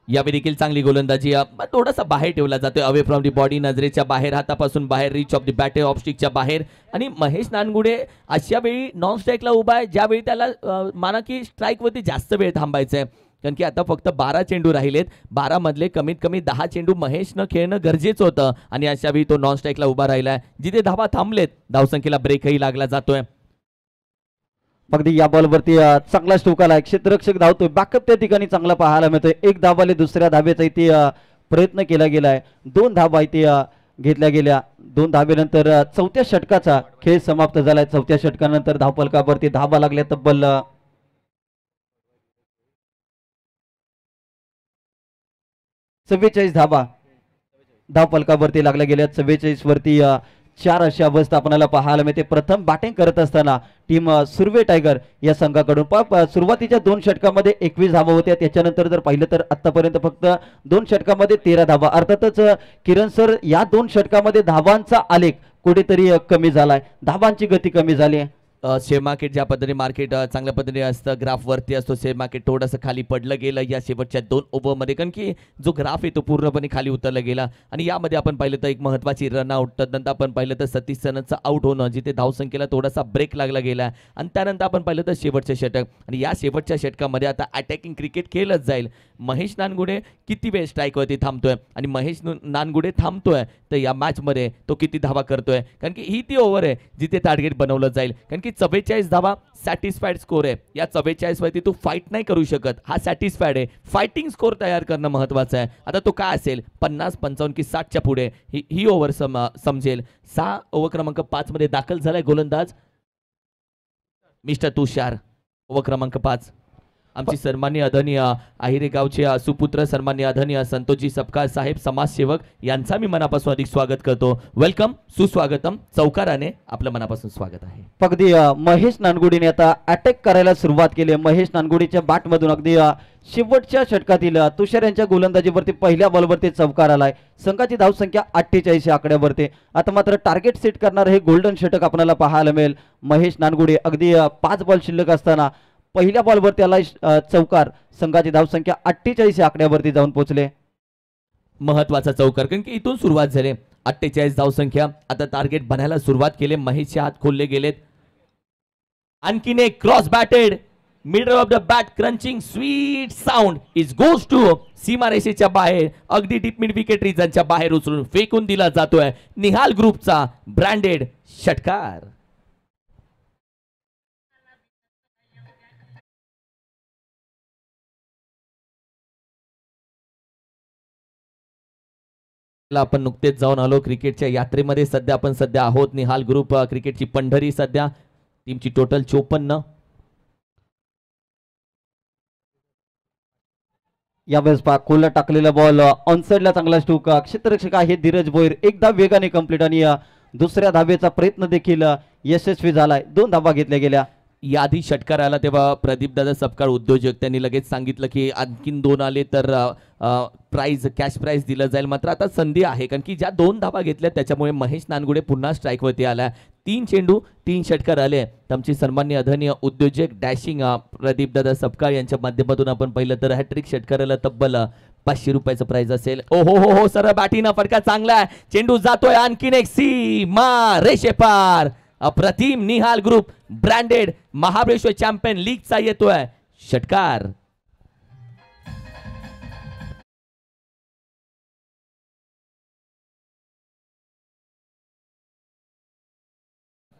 यावेळी देखील चांगली गोलंदाजी थोडासा बाहेर ठेवला जातोय, अवे फ्रॉम दी बॉडी, नजरेच्या बाहेर, हातापासून बाहेर, reach of the batter, off स्टिकच्या बाहेर. आणि महेश नानगुडे अशा वेळी नॉन स्ट्राईकला उभा आहे ज्यावेळी त्याला माना की स्ट्राईकवरती जास्त वेळ थांबायचं आहे. कारण की आता फक्त 12 चेंडू राहिलेत. 12 मधले कमीत कमी 10 चेंडू महेशनं खेळणं गरजेचं होतं आणि अशा वेळी तो नॉन स्ट्राईकला उभा राहिलाय. जिथे धावा थांबलेत धावसंख्येला ब्रेकही लागला जातोय. अगदी या बॉलवरती चांगला स्ट्रोक आला. क्षेत्ररक्षक धावतोय, बॅकअप त्या ठिकाणी चांगला पाहायला मिळतोय. एक धावाले दुसऱ्या धाब्याचा इथे प्रयत्न केला गेलाय. 2 धावा इथे घेतल्या गेल्या. 2 धावेनंतर चौथ्या षटकाचा खेळ समाप्त झालाय. चौथ्या षटकानंतर धावफलकावरती धावा लागल्या तब्बल 44 धावा धावफलकावरती लागल्या गेल्या. 44 वरती 4 अशी अवस्था आपल्याला पाहायला मिळते. प्रथम बॅटिंग करत असताना टीम सुर्वे टायगर या संघाकडून सुरुवातीच्या 2 षटकामध्ये 21 धावा होत्या. त्याच्यानंतर जर पाहिलं तर आतापर्यंत फक्त 2 षटकामध्ये 13 धावा. अर्थातच किरण सर या 2 षटकामध्ये धावांचा आलेख कुठेतरी कमी झालाय, धावांची गती कमी झाली आहे. शेअर मार्केट ज्या पद्धतीने मार्केट चांगल्या पद्धतीने असतं, ग्राफ वरती असतो, शेअर मार्केट थोडंसं खाली पडलं गेलं या शेवटच्या 2 ओव्हरमध्ये, कारण की जो ग्राफ आहे तो पूर्णपणे खाली उतरला गेला. आणि यामध्ये आपण पाहिलं तर एक महत्त्वाची रनआउट, नंतर आपण पाहिलं तर सतीश सनदचं आउट होणं, जिथे धावसंख्येला थोडासा ब्रेक लागला गेला. आणि त्यानंतर आपण पाहिलं तर शेवटचे षटक, आणि या शेवटच्या षटकामध्ये आता अटॅकिंग क्रिकेट खेळलंच जाईल. महेश नानगुडे किती वेळ स्ट्राईकवरती थांबतोय आणि महेश नानगुडे थांबतोय तर या मॅचमध्ये तो किती धावा करतोय, कारण की ही ती ओव्हर आहे जिथे टार्गेट बनवलं जाईल. कारण की 44 धावा सॅटिस्फाईड स्कोर आहे. या 44 वरती तू फाईट नाही करू शकत, हा सॅटिस्फाईड आहे. फायटिंग स्कोर तयार करणं महत्त्वाचं आहे. आता तो काय असेल, 50, 55 की 60च्या पुढे ही ओव्हर समजेल. 6 ओव्हर क्रमांक 5 मध्ये दाखल झालाय गोलंदाज मिस्टर तुषार. ओव्हर क्रमांक 5 आमची सन्माननीय आदरणीय आहिरे गावचे सुपुत्र सन्माननीय आदरणीय संतोषजी सपकाळ साहेब समाजसेवक यांचा मी मनापासून अधिक स्वागत करतो. वेलकम, सुस्वागतम. चौकाराने आपलं मनापासून स्वागत आहे. अगदी महेश नानगुडीने आता अटॅक करायला सुरुवात केली. महेश नानगुडीच्या बॅटमधून अगदी शेवटच्या षटकातील तुषार यांच्या गोलंदाजीवरती पहिल्या बॉलवरती चौकार आलाय. संघाची धावसंख्या 48 आकड्यावरती. आता मात्र टार्गेट सेट करणार हे गोल्डन षटक आपल्याला पाहायला मिळेल. महेश नानगुडे अगदी 5 बॉल शिल्लक असताना पहिल्या बॉलवरती आलाय चौकार. संघाची धावसंख्या 48 आकड्यावरती जाऊन पोहोचले. महत्वाचा चौकार, कारण की इथून सुरुवात झाली. 48 धावसंख्या. आता टार्गेट बनायला सुरुवात केले. महेशचे हात खोलले गेलेत. आणखीन एक cross batted middle of the bat crunching sweet sound is goes to सीमारेषेच्या बाहेर, अगदी डीप मिड विकेट रिजनच्या बाहेर उचलून फेकून दिला जातोय. निहाल ग्रुपचा ब्रँडेड षटकार. आपण नुकतेच जाऊन आलो क्रिकेटच्या यात्रेमध्ये. सध्या आपण आहोत निहाल ग्रुप क्रिकेटची पंढरी. सध्या टीमची टोटल 54. यावेळेस कोलला टाकलेला बॉल ऑन साइडला चांगला स्टोक. क्षेत्ररक्षक आहे धीरज भोईर. एकदा वेगाने कंप्लीट आणि दुसऱ्या धावेचा प्रयत्न देखील यशस्वी झालाय. 2 धावा घेतल्या गेल्या. याआधी षटकार आला तेव्हा प्रदीप दादा सपकाळ उद्योजक त्यांनी लगेच सांगितलं की आणखीन 2 आले तर प्राइज कॅश प्राइज दिलं जाईल. मात्र आता संधी आहे, कारण की ज्या 2 धावा घेतल्या त्याच्यामुळे महेश नानगुडे पुन्हा स्ट्राईकवरती आला. 3 चेंडू 3 षटकार आले. आमची सन्माननीय आदरणीय उद्योजक डॅशिंग प्रदीप दादा सपकाळ यांच्या माध्यमातून आपण पाहिलं तर हॅट्रिक षटकाराला तब्बल 500 रुपयाचं प्राइज असेल. ओ हो सर, बॅटीना फटका चांगला आहे. चेंडू जातोय आणखीन एक सीमा रेषेपार. अप्रतिम. Nihal group branded Mahabaleshwar champion लीगचा येतोय षटकार.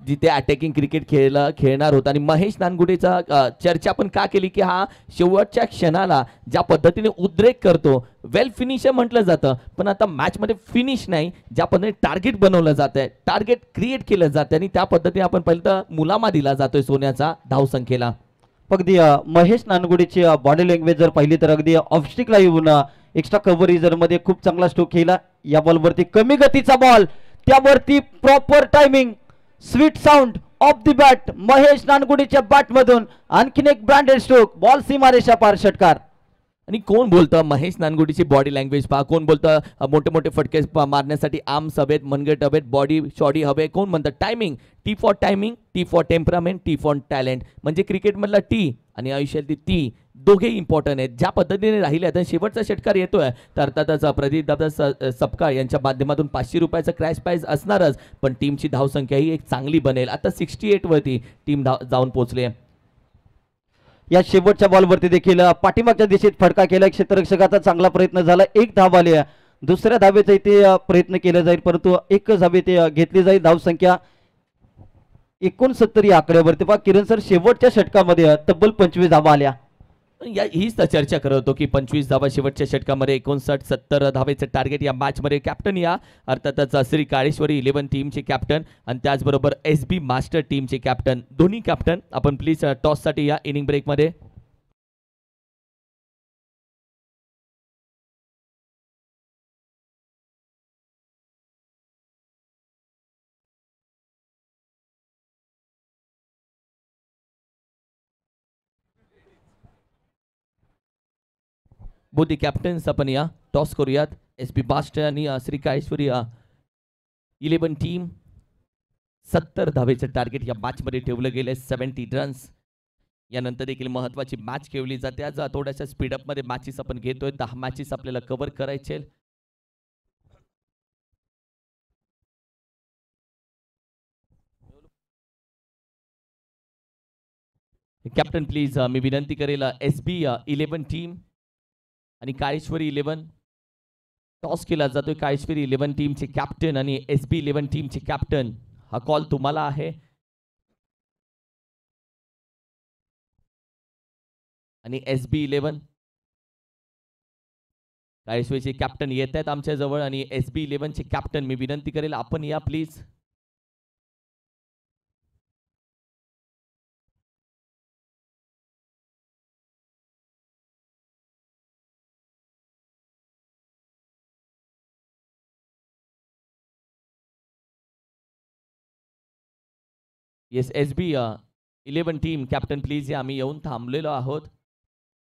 जिथे अटॅकिंग क्रिकेट खेळणार होता. आणि महेश नानगुडेचा चर्चा पण का केली की हा शेवटच्या क्षणाला ज्या पद्धतीने उद्रेक करतो, वेल फिनिशर म्हटलं जातं, पण आता मॅचमध्ये फिनिश नाही, ज्या पद्धतीने टार्गेट बनवलं जातंय, टार्गेट क्रिएट केलं जातं आणि त्या पद्धतीने आपण पहिलं तर मुलामा दिला जातोय सोन्याचा धावसंख्येला. अगदी महेश नानगुडेची बॉडी लँग्वेज जर पाहिली तर अगदी ऑफस्टिकला येऊन एक्स्ट्रा कव्हरेजर मध्ये खूप चांगला स्ट्रोक केला. या बॉलवरती कमी गतीचा बॉल, त्यावरती proper timing, sweet sound of the bat. Mahesh नानगुडेच्या बॅट मधून आणखीन एक ब्रँडेड स्ट्रोक. बॉल सीमारेषा पार षटकार. आणि कोण बोलतं महेश नानगुडेची बॉडी लँग्वेज पहा. कोण बोलतं मोठे मोठे फटके मारण्यासाठी आर्म्स हवेत, मनगट हवेत, बॉडी शॉडी हवे. कोण म्हणतं timing, T for timing, T for temperament, T for talent. म्हणजे क्रिकेटमधला टी आणि आयुष्यातली ती दोघे इम्पॉर्टंट आहेत. ज्या पद्धतीने राहिले आता शेवटचा षटकार येतोय तर अर्थातच प्रदीप दादा सपकाळ यांच्या माध्यमातून 500 रुपयाचा क्रॅश प्राइज असणारच, पण टीमची धावसंख्या ही एक चांगली बनेल. आता 68 वरती टीम जाऊन पोहोचली आहे. या शेवटच्या बॉलवरती देखील पाठीमागच्या दिशेत फटका केला. क्षेत्ररक्षकाचा चांगला प्रयत्न झाला. 1 धाव आली. दुसऱ्या धावेचा इथे प्रयत्न केला जाईल, परंतु 1 धावे ते घेतली जाईल. धावसंख्या 69 या आकड्यावरती. पहा किरण सर, शेवटच्या षटकामध्ये तब्बल 25 धावा आल्या. हीच तर चर्चा करत होतो की 25 धावा शेवटच्या षटकामध्ये. 59-70 धावेचं टार्गेट या मॅचमध्ये. कॅप्टन या अर्थातच श्री काळेश्वरी 11 टीमचे कॅप्टन आणि त्याचबरोबर SB मास्टर टीमचे कॅप्टन. दोन्ही कॅप्टन आपण प्लीज टॉससाठी या इनिंग ब्रेकमध्ये. बोथ कॅप्टन्स आपण या टॉस करूयात. SP बास्टर आणि श्री काळेश्वरी 11 टीम. 70 धावेचं टार्गेट या मॅच मध्ये ठेवलं गेले. 70 रन्स. यानंतर देखील महत्वाची मॅच खेळली जाते. आज थोड्याशा स्पीडअप मध्ये मॅचेस आपण घेतोय. 10 मॅचेस आपल्याला कव्हर करायचे. कॅप्टन प्लीज मी विनंती करेल SB 11 टीम आणि काळेश्वरी 11. टॉस केला जातोय. काळेश्वरी 11 टीमचे कॅप्टन आणि SB 11 टीमचे कॅप्टन. हा कॉल तुम्हाला आहे. आणि SB 11 काळेश्वरीचे कॅप्टन येत आहेत आमच्या जवळ आणि SB 11 चे कॅप्टन मी विनंती करेल आपण या please. Yes SB 11 team captain please या. आम्ही येऊन थांबलेलो आहोत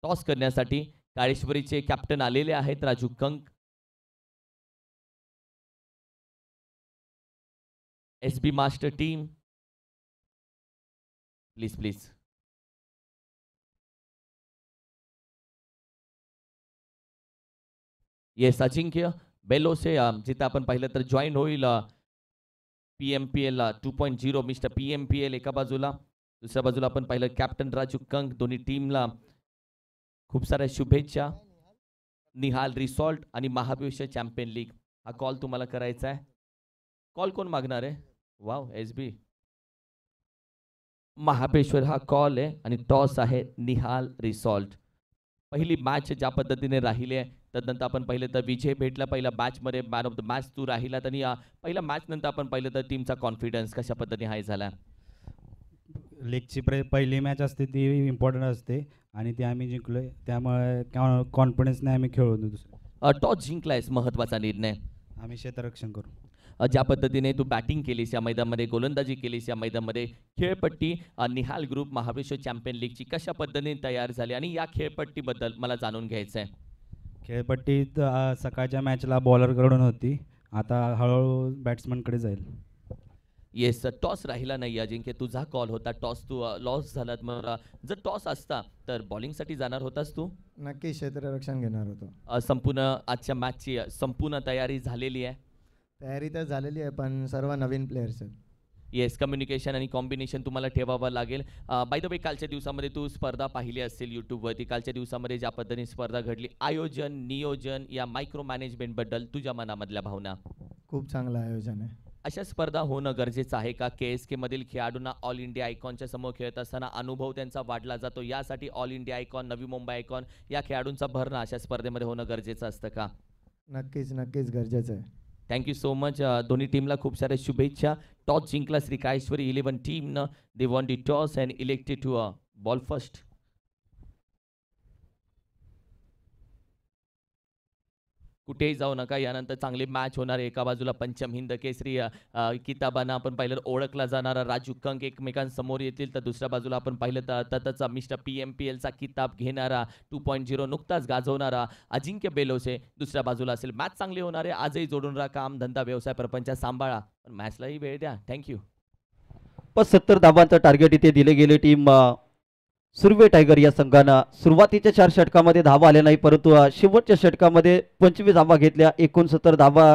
टॉस करण्यासाठी. काळेश्वरीचे कॅप्टन आलेले आहेत Raju Kank. SB master team please please. Yes Ajinkya Belose जिथे आपण पाहिलं तर जॉईन होईल PMPL 2.0 मिस्टर PMPL एका बाजूला. दुसऱ्या बाजूला आपण पाहिलं कॅप्टन राजू कंक. दोन्ही टीमला खूप साऱ्या शुभेच्छा. निहाल रिसॉर्ट आणि महाविश्व चॅम्पियन लीग हा कॉल तुम्हाला करायचा आहे. कॉल कोण मागणार आहे? वाव SB महाबळेश्वर हा कॉल आहे आणि टॉस आहे निहाल रिसॉर्ट. पहिली मॅच ज्या पद्धतीने राहिली आहे त्यानंतर आपण पाहिलं तर विजय भेटला पहिला मॅच मध्ये. मॅन ऑफ द मॅच तू राहिलात आणि पहिल्या मॅच नंतर आपण पाहिलं तर टीमचा कॉन्फिडन्स कशा पद्धतीने हाय झाला? लीगची पहिली मॅच असते ती इम्पॉर्टंट असते आणि ती आम्ही जिंकलोय त्यामुळे कॉन्फिडन्सने आम्ही खेळू. दुसरं टॉस जिंकलायस महत्वाचा निर्णय. आम्ही क्षेत्ररक्षण करू. ज्या पद्धतीने तू बॅटिंग केलीस या मैदानामध्ये, गोलंदाजी केलीस या मैदानामध्ये, खेळपट्टी निहाल ग्रुप महाविश्व चॅम्पियन लीगची कशा पद्धतीने तयार झाली आणि या खेळपट्टीबद्दल मला जाणून घ्यायचं आहे. खेळपट्टी सकाळच्या मॅचला बॉलरकडून होती, आता हळूहळू बॅट्समनकडे जाईल. येस टॉस राहिला नाही अजिंक्य, तुझा कॉल होता. टॉस तू लॉस झालात. मग जर टॉस असता तर बॉलिंगसाठी जाणार होतास तू? नक्की क्षेत्ररक्षण घेणार होतो. संपूर्ण आजच्या मॅचची संपूर्ण तयारी झालेली आहे? तयारी तर झालेली आहे पण सर्व नवीन प्लेयर्स आहेत. येस कम्युनिकेशन आणि कॉम्बिनेशन तुम्हाला ठेवावं लागेल. बाय द वे कालच्या दिवसामध्ये तू स्पर्धा पाहिली असेल यूट्यूबवरती. कालच्या दिवसामध्ये ज्या पद्धतीने स्पर्धा घडली, आयोजन नियोजन या मायक्रो मॅनेजमेंटबद्दल तुझ्या मनामधल्या भावना? खूप चांगलं आयोजन आहे. अशा स्पर्धा होणं गरजेचं आहे का? KSK मधील खेळाडूंना ऑल इंडिया आयकॉनच्या समोर खेळत असताना अनुभव त्यांचा वाढला जातो, यासाठी all India icon, Navi Mumbai icon या खेळाडूंचा भरणं अशा स्पर्धेमध्ये होणं गरजेचं असतं का? नक्कीच नक्कीच गरजेचं आहे. Thank you so much. दोन्ही टीमला खूप साऱ्या शुभेच्छा. टॉस जिंकला श्री काळेश्वरी 11 टीमनं. They won the toss and elected to bowl first. कुठेही जाऊ नका, यानंतर चांगली मॅच होणार आहे. एका बाजूला पंचम हिंद केसरी किताबानं आपण पाहिलं ओळखला जाणारा राजू कंक एकमेकांसमोर येतील, तर दुसऱ्या बाजूला आपण पाहिलं तर ततचा मिस्टर PMPLचा किताब घेणारा 2.0 नुकताच गाजवणारा अजिंक्य बेलोसे दुसऱ्या बाजूला असेल. मॅच चांगली होणार आहे. आजही जोडून राहा, काम धंदा व्यवसाय प्रपंच सांभाळा, पण मॅचलाही वेळ द्या. थँक्यू. 70 धाबांचं टार्गेट इथे दिले गेले. टीम सुर्वे टायगर या संघानं सुरुवातीच्या 4 षटकामध्ये धावा आल्या नाही, परंतु शेवटच्या षटकामध्ये 25 धावा घेतल्या, 69 धावा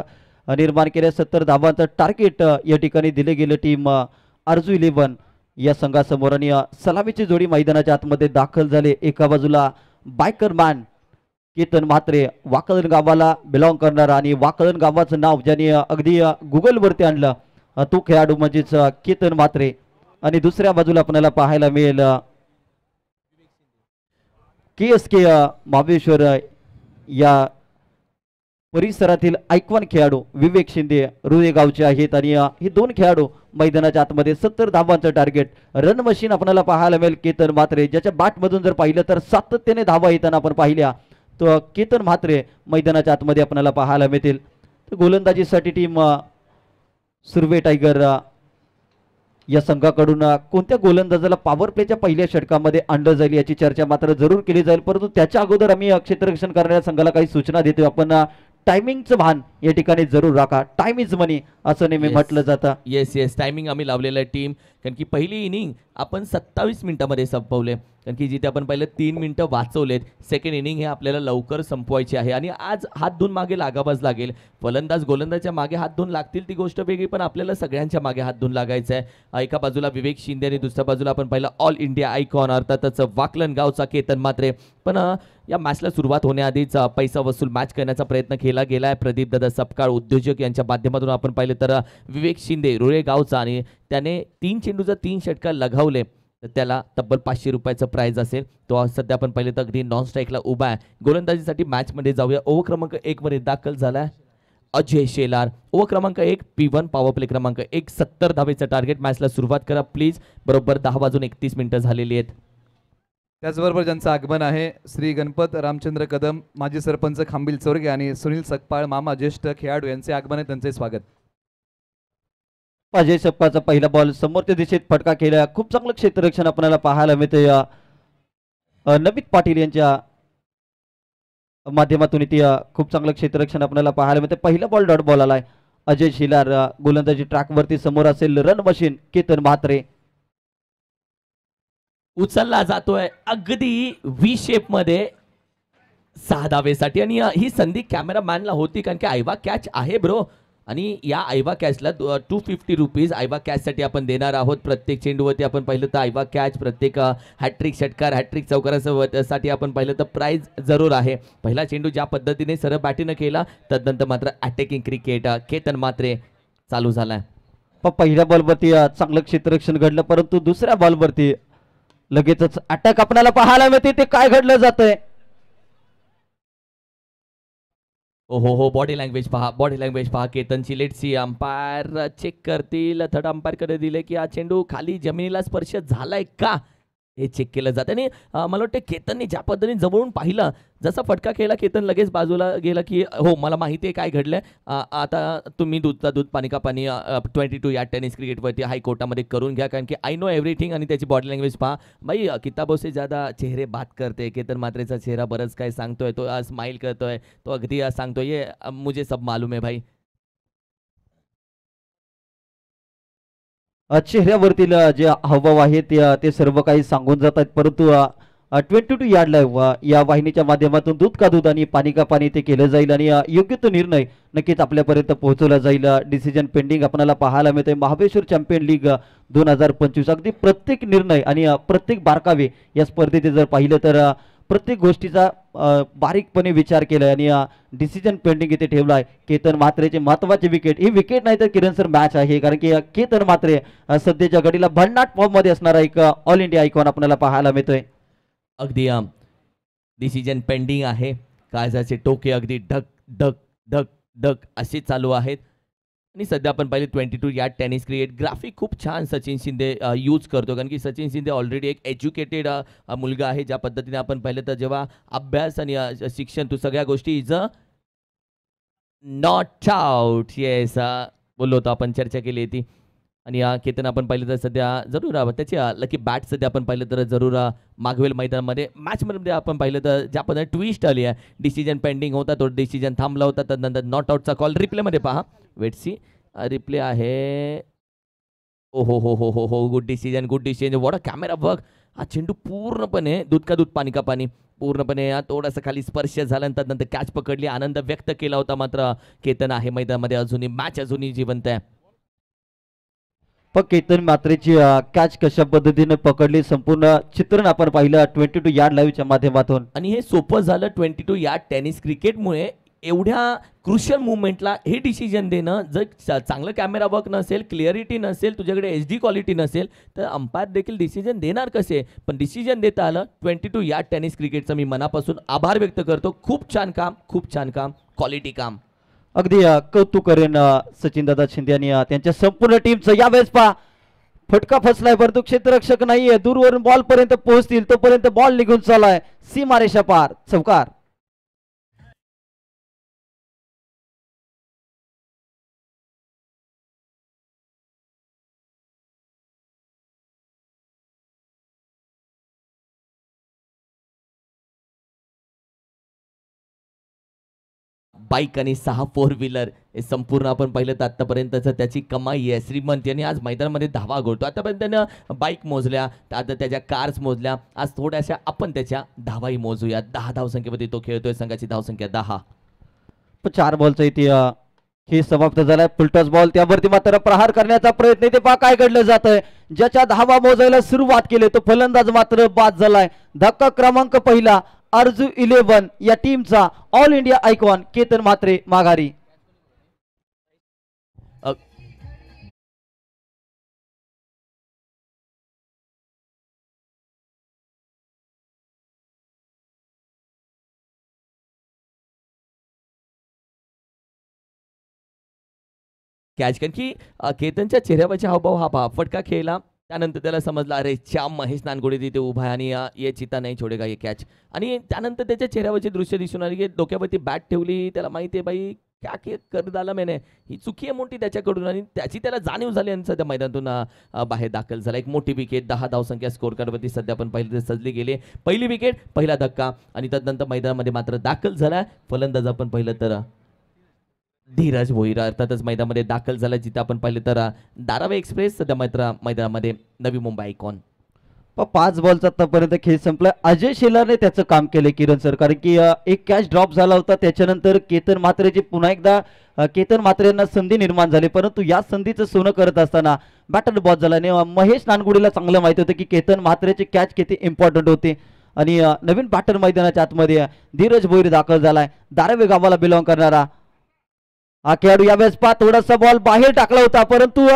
निर्माण केल्या. 70 धाबांचं टार्गेट या ठिकाणी दिले गेले टीम आरजू 11 या संघासमोर. आणि सलामीची जोडी मैदानाच्या आतमध्ये दाखल झाले. एका बाजूला बायकर मॅन केतन म्हात्रे, वाकळण गावाला बिलॉंग करणारा आणि वाकळण गावाचं नाव ज्याने अगदी गुगलवरती आणलं तो खेळाडू म्हणजेच केतन म्हात्रे. आणि दुसऱ्या बाजूला आपल्याला पाहायला मिळेल KSK महाबळेश्वर या परिसरातील आयकॉन खेळाडू विवेक शिंदे रुळे गावचे आहेत. आणि हे दोन खेळाडू मैदानाच्या आतमध्ये 70 धावांचं टार्गेट. रन मशीन आपल्याला पाहायला मिळेल केतन म्हात्रे, ज्याच्या बॅटमधून जर पाहिलं तर सातत्याने धावा येताना आपण पाहिल्या तर केतन म्हात्रे मैदानाच्या आतमध्ये आपल्याला पाहायला मिळतील. तर गोलंदाजीसाठी टीम सुर्वे टायगर या संघाकडून कोणत्या गोलंदाजाला पॉवर प्लेच्या पहिल्या षटकामध्ये आणलं जाईल याची चर्चा मात्र जरूर केली जाईल, परंतु त्याच्या अगोदर आम्ही क्षेत्ररक्षण करणाऱ्या संघाला काही सूचना देतो. आपण टायमिंगचं भान या ठिकाणी जरूर राखा. टाइम इज मनी असं नेहमी म्हटलं जातं. येस टायमिंग आम्ही लावलेलं आहे टीम, कारण की पहिली इनिंग आपण 27 मिनिटामध्ये संपवले, कारण की जिथे आपण पहिले 3 मिनिटं वाचवलेत. सेकंड इनिंग हे आपल्याला लवकर संपवायची आहे आणि आज हात धुवून मागे लागावंच लागेल. फलंदाज गोलंदाजच्या मागे हात धुवून लागतील ती गोष्ट वेगळी, पण आपल्याला सगळ्यांच्या मागे हात धुवून लागायचं आहे. एका बाजूला विवेक शिंदे आणि दुसऱ्या बाजूला आपण पाहिलं ऑल इंडिया आयकॉन अर्थातच वाकलन गावचा केतन म्हात्रे. पण या मॅचला सुरुवात होण्याआधीच पैसा वसूल मॅच करण्याचा प्रयत्न केला गेला आहे. प्रदीप दादा सपकाळ उद्योजक यांच्या माध्यमातून आपण पाहिलं तर विवेक शिंदे रुळे गावचा, आणि त्याने 3 चेंडूचा 3 षटकार लगावले तर त्याला तब्बल 500 रुपयाचं प्राइज असेल. तो आज सध्या आपण पाहिलं तर अगदी नॉन स्ट्राईकला उभा आहे. गोलंदाजीसाठी मॅचमध्ये जाऊया. ओव्हर क्रमांक 1 मध्ये दाखल झालाय अजय शेलार. ओव्हर क्रमांक 1 P1 पॉवर प्ले क्रमांक 1 70 धावेचं टार्गेट. मॅचला सुरुवात करा प्लीज. बरोबर 10:31 झालेली आहेत. त्याचबरोबर ज्यांचं आगमन आहे श्री गणपत रामचंद्र कदम, माजी सरपंच खांबिल चोरगे आणि सुनील सकपाळ मामा ज्येष्ठ खेळाडू यांचे आगमन आहे, त्यांचे स्वागत. अजय सपकाळचा पहिला बॉल समोरच्या दिशेत फटका केला. खूप चांगलं क्षेत्ररक्षण आपल्याला पाहायला मिळते. नमित पाटील यांच्या माध्यमातून इथे खूप चांगलं क्षेत्ररक्षण आपल्याला पाहायला मिळते. पहिला बॉल डॉट बॉल आलाय. अजय शिलार गोलंदाजी ट्रॅकवरती समोर असेल रन मशीन केतन म्हात्रे. उचलला जातोय अगदी व्ही शेप मध्ये 6 धावेसाठी, आणि ही संधी कॅमेरामॅनला होती, कारण की आयवा कॅच आहे ब्रो, आणि या आयवा कॅचला 250 रुपीज आयवा कॅचसाठी आपण देणार आहोत. प्रत्येक चेंडूवरती आपण पाहिलं तर आयवा कॅच, प्रत्येक हॅट्रिक षटकार हॅट्रिक चौकारासाठी आपण पाहिलं तर प्राइज जरूर आहे. पहिला चेंडू ज्या पद्धतीने सरळ बॅटीनं केला, तदनंतर मात्र अटॅकिंग क्रिकेट केतन म्हात्रे चालू झालाय. पहिल्या बॉलवरती चांगलं क्षेत्ररक्षण घडलं, परंतु दुसऱ्या बॉलवरती लगेचच अटॅक आपल्याला पाहायला मिळते. ते काय घडलं जातंय? हो बॉडी लँग्वेज पहा केतनची. लेट सी अंपायर चेक करतील. थर्ड अंपायर कडे दिले की हा चेंडू खाली जमिनीला स्पर्श झालाय का हे चेक केलं जातं. आणि मला वाटतं केतनने ज्या पद्धतीने जवळून पाहिलं, जसा फटका केला केतन लगेच बाजूला गेला की हो मला माहिती आहे काय घडलंय. आता तुम्ही दूधचा दूध पाणी का पाणी 22 या टेनिस क्रिकेटवरती हायकोर्टामध्ये करून घ्या, कारण की आय नो एव्हरीथिंग. आणि त्याची बॉडी लँग्वेज पहा भाई, किताबों से ज्यादा चेहरे बात करते. केतन म्हात्रेचा चेहरा बरंच काय सांगतोय. तो स्माइल करतोय, तो अगदी सांगतोय ये मुझे सब मालूम है भाई. चेहऱ्यावरतील जे हावभाव आहेत ते सर्व काही सांगून जात आहेत, परंतु 22 यार्ड लाईव्ह या वाहिनीच्या माध्यमातून दूध का दूध आणि पाणी का पाणी ते केलं जाईल आणि योग्य तो निर्णय नक्कीच आपल्यापर्यंत पोहोचवला जाईल. डिसिजन पेंडिंग आपल्याला पाहायला मिळते. महाबळेश्वर चॅम्पियन लीग 2025 अगदी प्रत्येक निर्णय आणि प्रत्येक बारकावे या स्पर्धेत जर पाहिलं तर प्रत्येक गोष्टीचा बारीकपणे विचार केलाय आणि डिसिजन पेंडिंग इथे ठेवला आहे. केतन म्हात्रेचे महत्वाचे विकेट, ही विकेट नाही तर किरण सर मॅच आहे, कारण की केतन म्हात्रे सध्याच्या घडीला भन्नाट फॉर्म मध्ये असणारा एक ऑल इंडिया आयकॉन आपल्याला पाहायला मिळतोय. अगदी डिसिजन पेंडिंग आहे. काळजाचे टोके अगदी ढक ढक ढक ढक असे चालू आहेत. आणि सध्या आपण पाहिले 22 या टेनिस क्रिकेट ग्राफिक खूप छान सचिन शिंदे यूज करतो, कारण की सचिन शिंदे ऑलरेडी एक एज्युकेटेड मुलगा आहे. ज्या पद्धतीने आपण पाहिलं तर जेव्हा अभ्यास आणि शिक्षण तू सगळ्या गोष्टी इज नॉट आउट. येस बोललो होतो आपण, चर्चा केली होती. आणि केतन आपण पाहिलं तर सध्या जरूर त्याची लकी बॅट सध्या आपण पाहिलं तर जरूर मागवेल मैदानामध्ये. मॅचमध्ये आपण पाहिलं तर ज्या पद्धतीने ट्विस्ट आली आहे, डिसिजन पेंडिंग होता, तो डिसिजन थांबला होता, त्यानंतर नॉट आउटचा कॉल. रिप्लेमध्ये पहा, वेट सी रिप्ले आहे. ओ हो good decision what a camera work. हा चेंडू पूर्णपणे दूध का दूध पाणी का पाणी, पूर्णपणे थोडासा खाली स्पर्श झाल्यानंतर नंतर कॅच पकडली, आनंद व्यक्त केला होता. मात्र केतन आहे मैदानामध्ये अजूनही, मॅच अजूनही जिवंत आहे. पण केतन म्हात्रेची कॅच कशा पद्धतीने पकडली संपूर्ण चित्रण आपण पाहिलं 22 यार्ड लाईव्हच्या माध्यमातून. आणि हे सोपं झालं 22 या टेनिस क्रिकेटमुळे. एवढ्या क्रुशियल मुवमेंटला हे डिसिजन देणं, जर चांगलं कॅमेरा वर्क नसेल, क्लिअरिटी नसेल, तुझ्याकडे HD क्वालिटी नसेल तर अंपायर देखील डिसिजन देणार कसे. पण डिसिजन देता आलं. 22 या टेनिस क्रिकेटचं मी मनापासून आभार व्यक्त करतो. खूप छान काम, क्वालिटी काम. अगदी कौतुक करेन सचिनदादा शिंदे आणि त्यांच्या संपूर्ण टीमचं. यावेळेस पहा फटका फसलाय, परंतु क्षेत्ररक्षक नाहीये, दूरवरून बॉल पर्यंत पोहोचतील तोपर्यंत बॉल निघून चाललाय सीमारेषा पार. चौकार. बाईक आणि 6 फोर व्हीलर हे संपूर्ण आपण पाहिलं तर आतापर्यंतचं त्याची कमाई आहे. श्रीमंत यांनी आज मैदानामध्ये धावा घोळतो. आतापर्यंत त्यानं बाईक मोजल्या, आता त्याच्या कार्स मोजल्या, आज थोड्याशा आपण त्याच्या धावाही मोजूया. 10 धावसंख्येमध्ये तो खेळतोय. संघाची धावसंख्या 10. 4 बॉलचा इथे हे समाप्त झालाय. फुलटॉस बॉल, त्यावरती मात्र प्रहार करण्याचा प्रयत्न. इथे पहा काय घडलं जात आहे. ज्याच्या धावा मोजायला सुरुवात केली तो फलंदाज मात्र बाद झालाय. धक्का क्रमांक पहिला अर्जू 11 या टीमचा all India icon Ketan Mhatre माघारी. कॅच कारण की केतनच्या चेहऱ्यावरचे हावभाव हा पहा. फटका खेळला त्यानंतर त्याला समजलं अरे च्या महेश नानगोडे तिथे उभा आहे आणि ये चिता नाही छोडेगा ये कॅच. आणि त्यानंतर त्याच्या चेहऱ्यावरचे दृश्य दिसून आले की डोक्यावरती बॅट ठेवली. त्याला माहिती आहे बाई क्या के कर डाला मैंने, ही चुकी आहे मोठी त्याच्याकडून आणि त्याची त्याला जाणीव झाली आणि सध्या मैदानातून बाहेर दाखल झाला. एक मोठी विकेट. 10 धावसंख्या स्कोर कार्डवरती सध्या आपण पाहिलं सजली गेली. पहिली विकेट, पहिला धक्का आणि त्यानंतर मैदानामध्ये मात्र दाखल झाला फलंदाज आपण पाहिलं तर धीरज भोईर अर्थातच मैदानामध्ये दाखल झाला. जिथे आपण पाहिलं तर धारावी एक्सप्रेस सध्या मात्र मैदानामध्ये नवी मुंबई आयकॉन. 5 बॉलचा आतापर्यंत खेळ संपला. अजय शेलारने त्याचं काम केले किरण सर, कारण की एक कॅच ड्रॉप झाला होता. त्याच्यानंतर केतन म्हात्रेची पुन्हा एकदा केतन म्हात्रे यांना संधी निर्माण झाली, परंतु या संधीचं सोनं करत असताना बॅटर बॉल झाला. आणि महेश नानगुडीला चांगलं माहिती होतं की केतन म्हात्रेची कॅच किती इम्पॉर्टंट होते. आणि नवीन बॅटर मैदानाच्या आतमध्ये धीरज भोईर दाखल झालाय. धारावी गावाला बिलॉंग करणारा हा खेळाडू. यावेळेस थोडासा बॉल बाहेर टाकला होता, परंतु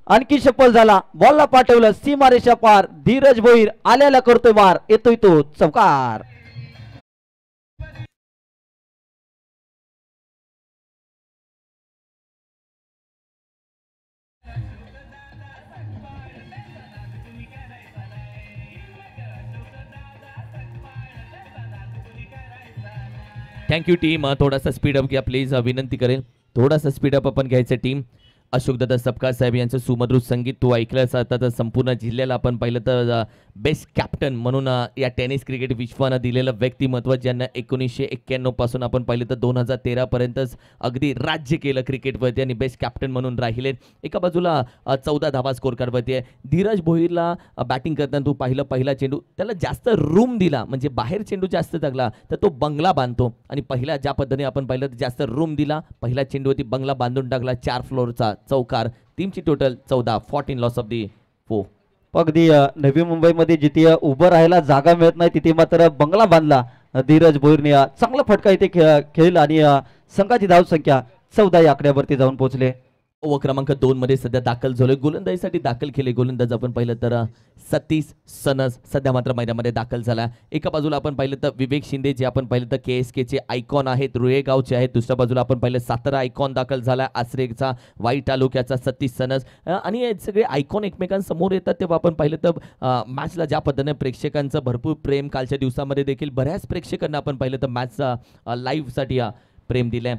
आणखी सफल झाला. बॉलला पाठवलं सीमारेषा पार. धीरज भोईर आल्याला करतोय वार, येतोय तो चौकार. Thank you team. थोडासा स्पीडअप घ्या प्लीज, विनंती करेल. थोडासा स्पीडअप आपण घ्यायचं टीम. अशोक दादा सपकाळ साहेब यांचं सुमधुर संगीत तू ऐकलंच. आता संपूर्ण जिल्ह्याला आपण पाहिलं तर बेस्ट कॅप्टन म्हणून या टेनिस क्रिकेट विश्वानं दिलेलं व्यक्तिमत्व, ज्यांना 1991 पासून आपण पाहिलं तर 2013 पर्यंतच अगदी राज्य केलं क्रिकेटवरती आणि बेस्ट कॅप्टन म्हणून राहिले. एका बाजूला 14 धावा स्कोर कार्डवरती आहे. धीरज भोईरला बॅटिंग करताना तू पाहिलं पहिला चेंडू त्याला जास्त रूम दिला, म्हणजे बाहेर चेंडू जास्त टाकला तर तो बंगला बांधतो. आणि पहिल्या ज्या पद्धतीने आपण पाहिलं तर जास्त रूम दिला, पहिल्या चेंडूवरती बंगला बांधून टाकला. 4 फ्लोअरचा चौकार. टीमची टोटल 14. 14 loss of the 4. अगदी नवी मुंबईमध्ये जिथे उभं राहायला जागा मिळत नाही तिथे मात्र बंगला बांधला धीरज भोईरने. चांगला फटका इथे खेळला आणि संघाची धावसंख्या 14 या आकड्यावरती जाऊन पोहोचले. ओव्हर क्रमांक 2 मध्ये सध्या दाखल झालोय. गोलंदाजीसाठी दाखल केले गोलंदाज आपण पाहिलं तर सतीश सनस सध्या मात्र मैदानामध्ये दाखल झाला. एका बाजूला आपण पाहिलं तर विवेक शिंदे जे आपण पाहिलं तर KSK चे आयकॉन आहेत, रुळेगावचे आहेत. दुसऱ्या बाजूला आपण पाहिलं सातारा आयकॉन दाखल झाला, आसरेचा वाई तालुक्याचा सतीश सनस. आणि हे सगळे आयकॉन एकमेकांसमोर येतात तेव्हा आपण पाहिलं तर मॅचला ज्या पद्धतीने प्रेक्षकांचं भरपूर प्रेम कालच्या दिवसामध्ये देखील बऱ्याच प्रेक्षकांना आपण पाहिलं तर मॅचचा लाईव्हसाठी प्रेम दिलंय.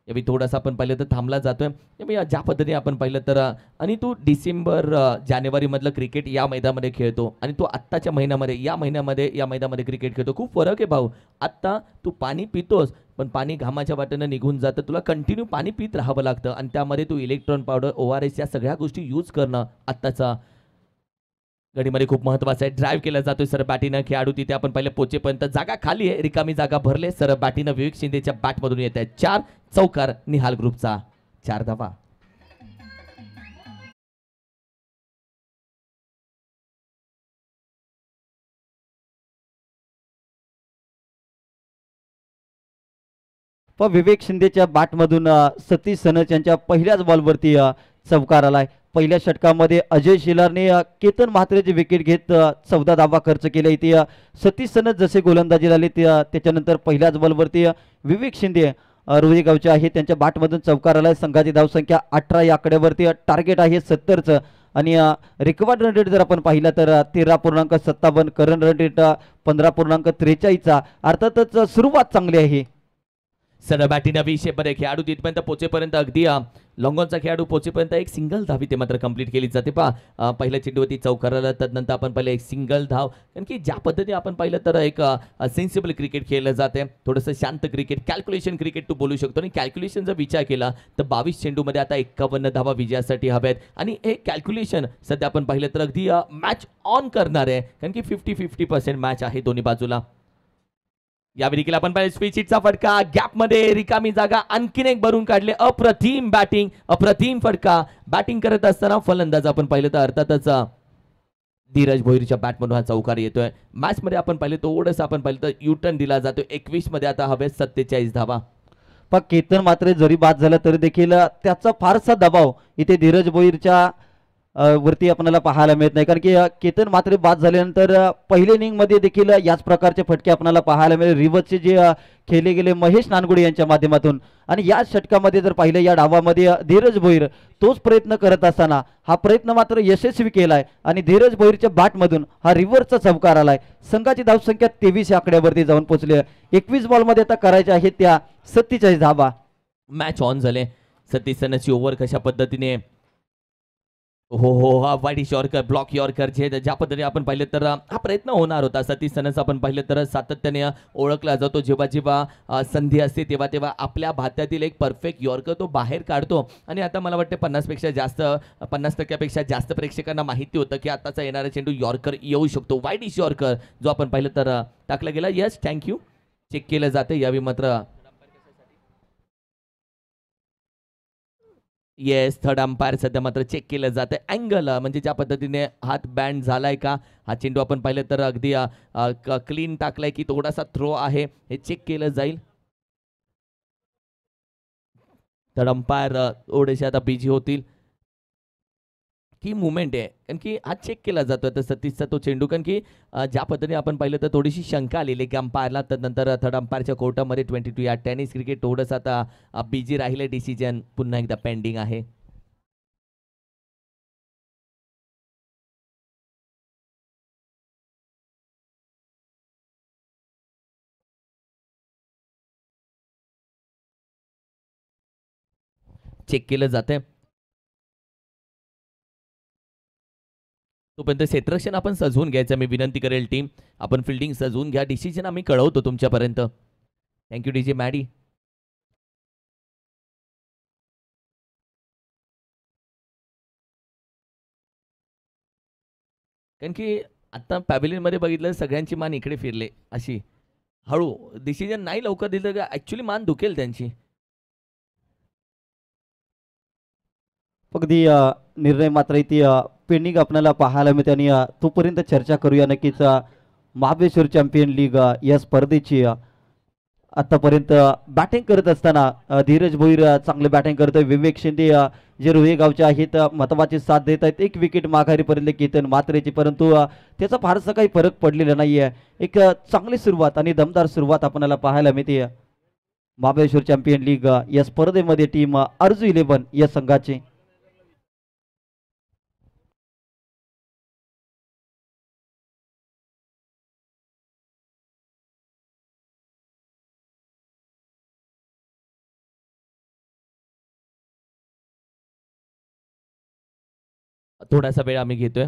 यावेळी थोडासा आपण पाहिलं तर थांबला जातोय. यावेळी ज्या पद्धतीने आपण पाहिलं तर आणि तू डिसेंबर जानेवारी मधलं क्रिकेट या मैदानामध्ये खेळतो आणि तू आत्ताच्या महिन्यामध्ये या मैदानामध्ये क्रिकेट खेळतो. खूप फरक आहे भाऊ. आत्ता तू पाणी पितोस पण पाणी घामाच्या वाटेनं निघून जातं, तुला कंटिन्यू पाणी पित राहावं लागतं आणि त्यामध्ये तू इलेक्ट्रॉन पावडर ORS या सगळ्या गोष्टी यूज करणं आत्ताचा घडीमध्ये खूप महत्वाचं आहे. ड्राईव्ह केला जातोय सर बॅटीनं. खेळाडू तिथे आपण पहिले पोचेपर्यंत जागा खाली आहे, रिकामी जागा भरले. सर बॅटीनं विवेक शिंदेच्या बॅटमधून येत आहे. 4 चौकार. निहाल ग्रुपचा 4 धावा. विवेक शिंदेच्या बॅटमधून सतीश सनस यांच्या पहिल्याच बॉलवरती चौकार आलाय. पहिल्या षटकामध्ये अजय शेलारने केतन म्हात्रेची विकेट घेत 14 धावा खर्च केले. इथे सतीश सनस जसे गोलंदाजी आले त्याच्यानंतर पहिल्याच बॉलवरती विवेक शिंदे रुळेगावचे आहे त्यांच्या बॅटमधून चौकार आलाय. संघाची धावसंख्या 18 या आकड्यावरती. टार्गेट आहे 70चं आणि रिकवर्ड रन रेट जर आपण पाहिला तर 13.57. करंट रन रेट 15.43चा. अर्थातच सुरुवात चांगली आहे. सर बॅटिंग विषयमध्ये खेळाडू तिथपर्यंत पोहोचेपर्यंत अगदी लॉंगॉनचा खेळाडू पोहोचेपर्यंत एक सिंगल धाव ते मात्र कंप्लीट केली जाते पहा पहिल्या चेंडूवरती चौकाराला तदनंतर आपण पहिले एक सिंगल धाव कारण की ज्या पद्धतीने आपण पाहिलं तर एक सेन्सिबल क्रिकेट खेळलं जाते थोडंसं शांत क्रिकेट कॅल्क्युलेशन क्रिकेट तू बोलू शकतो आणि कॅल्क्युलेशन जर विचार केला तर 22 चेंडूमध्ये आता 51 धावा विजयासाठी हव्यात आणि हे कॅल्क्युलेशन सध्या आपण पाहिलं तर अगदी मॅच ऑन करणार आहे कारण की 50-50% मॅच आहे दोन्ही बाजूला यावेळी देखील आपण पाहिजे स्पीचिटचा फटका गॅपमध्ये रिकामी जागा आणखीन एक भरून काढले अप्रतिम बॅटिंग अप्रतिम फटका बॅटिंग करत असताना फलंदाज आपण पाहिलं तर अर्थातच धीरज भोईरच्या बॅटमधून हा चौकार येतोय मॅच मध्ये आपण पाहिलं थोडंसं आपण पाहिलं तर युटर्न दिला जातो 21 मध्ये आता हवे 47 धावा पण केतन मात्र जरी बाद झाला तरी देखील त्याचा फारसा दबाव इथे धीरज भोईरच्या वरती आपल्याला पाहायला मिळत नाही कारण की केतन मात्र बाद झाल्यानंतर पहिल्या इनिंग मध्ये देखील याच प्रकारचे फटके आपल्याला पाहायला मिळेल रिव्हर्सचे जे खेळले गेले महेश नानगुडे यांच्या माध्यमातून आणि या षटकामध्ये जर पाहिलं या डावामध्ये धीरज भोईर तोच प्रयत्न करत असताना हा प्रयत्न मात्र यशस्वी केलाय आणि धीरज भोईरच्या बॅटमधून हा रिव्हर्सचा चौकार आलाय संघाची धावसंख्या 23 या आकड्यावरती जाऊन पोहोचली 21 बॉलमध्ये आता करायच्या आहेत त्या 47 धावा मॅच ऑन झाले 37 रनची ओव्हर कशा पद्धतीने हो हो हा वाईट यॉर्कर ब्लॉक यॉर्कर जे ज्या पद्धतीने आपण पाहिलं तर हा प्रयत्न होणार होता 37 रनचा आपण पाहिलं तर सातत्याने ओळखला जातो जेव्हा जेव्हा संधी असते तेव्हा तेव्हा आपल्या भात्यातील एक परफेक्ट यॉर्कर तो बाहेर काढतो आणि आता मला वाटतं 50% जास्त प्रेक्षकांना माहिती होतं की आताचा येणारा चेंडू यॉर्कर येऊ शकतो वाईट यॉर्कर जो आपण पाहिलं तर टाकला गेला यस थँक्यू चेक केलं जाते यावेळी मात्र येस थर्ड अंपायर सध्या मात्र चेक केलं जातं अँगल म्हणजे ज्या पद्धतीने हात बँड झालाय का हा चेंडू आपण पाहिलं तर अगदी क्लीन टाकलाय की थोडासा थ्रो आहे हे चेक केलं जाईल थर्ड अंपायर थोडेसे आता बिझी होतील की मुवमेंट आहे कारण की हा चेक केला जातो तर 37चा तो चेंडू कारण की ज्या पद्धतीने आपण पाहिलं तर थोडीशी शंका आलेली की अंपायरला त्यानंतर थर्ड अंपायरच्या कोर्टामध्ये 22 या टेनिस क्रिकेट थोडंसं आता बिझी राहिले डिसिजन पुन्हा एकदा पेंडिंग आहे चेक केलं जाते तोपर्यंत क्षेत्ररक्षण आपण सजवून घ्यायचं मी विनंती करेल टीम आपण फिल्डिंग सजवून घ्या डिसिजन आम्ही कळवतो तुमच्यापर्यंत थँक्यू डीजे मॅडी कारण की आता पॅव्हिलियनमध्ये बघितलं सगळ्यांची मान इकडे फिरले अशी हळू डिसिजन नाही लवकर दिलं तर ॲक्च्युली मान दुखेल त्यांची अगदी निर्णय मात्र इथे पेंडिंग आपल्याला पाहायला मिळते आणि तोपर्यंत चर्चा करूया नक्कीच महाबळेश्वर चॅम्पियन लीग या स्पर्धेची आतापर्यंत बॅटिंग करत असताना धीरज भोईर चांगले बॅटिंग करतोय विवेक शिंदे जे रोहेगावचे आहेत महत्वाची साथ देत आहेत एक विकेट माघारी पर्यंत केतन मात्रेची परंतु त्याचा फारसा काही फरक पडलेला नाहीये एक चांगली सुरुवात आणि दमदार सुरुवात आपल्याला पाहायला मिळते महाबळेश्वर चॅम्पियन लीग या स्पर्धेमध्ये टीम अर्जू 11 या संघाची थोडासा वेळ आम्ही घेतोय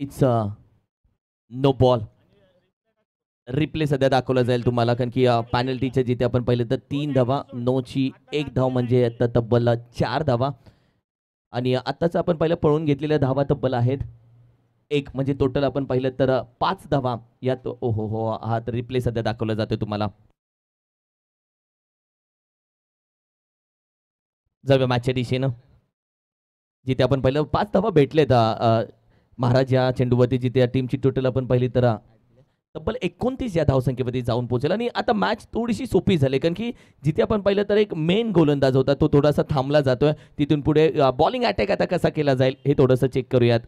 इट्स नो बॉल. रिप्ले सध्या दाखवला जाईल तुम्हाला, कारण की पॅनल्टीच्या जिथे आपण पाहिलं तर 3 धावा, नोची 1 धाव म्हणजे आता तब्बल 4 धावा. आणि आत्ताच आपण पहिलं पळून घेतलेल्या धावा तब्बल आहेत 1, म्हणजे टोटल आपण पाहिलं तर 5 धावा यात. ओहो हो, हा तर रिप्ले सध्या दाखवला जातोय तुम्हाला. जाऊया मॅचच्या दिशेनं, जिथे आपण पहिलं 5 धावा भेटलेत महाराज या चेंडूवरती, जिथे या टीमची टोटल आपण पाहिली तर तब्बल 29 या धावसंख्येवरती जाऊन पोहोचेल. आणि आता मॅच थोडीशी सोपी झाली, कारण की जिथे आपण पाहिलं तर एक मेन गोलंदाज होता तो थोडासा थांबला जातोय. तिथून पुढे बॉलिंग अटॅक आता कसा केला जाईल हे थोडंसं चेक करूयात.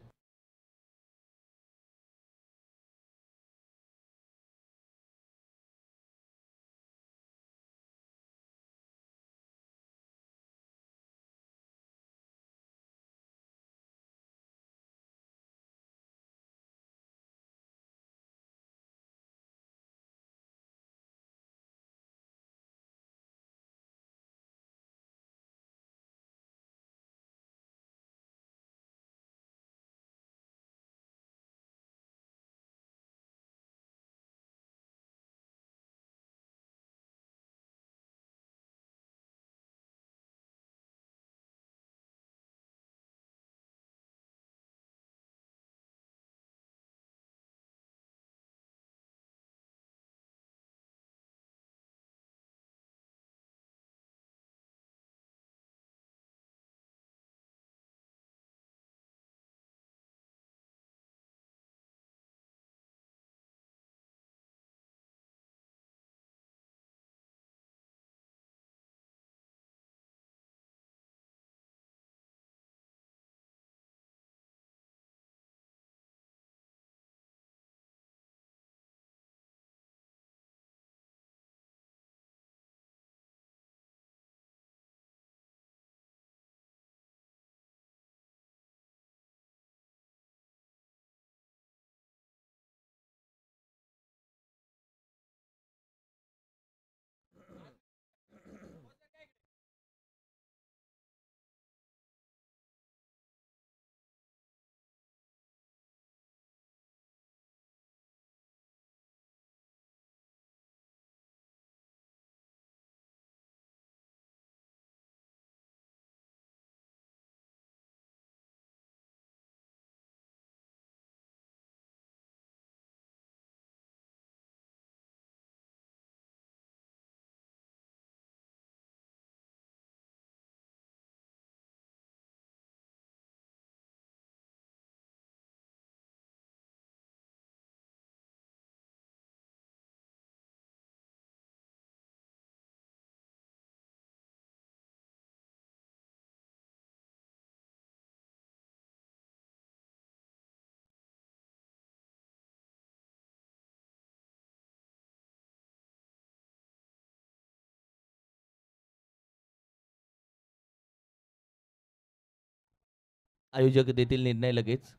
आयोजक देतील निर्णय लगेच.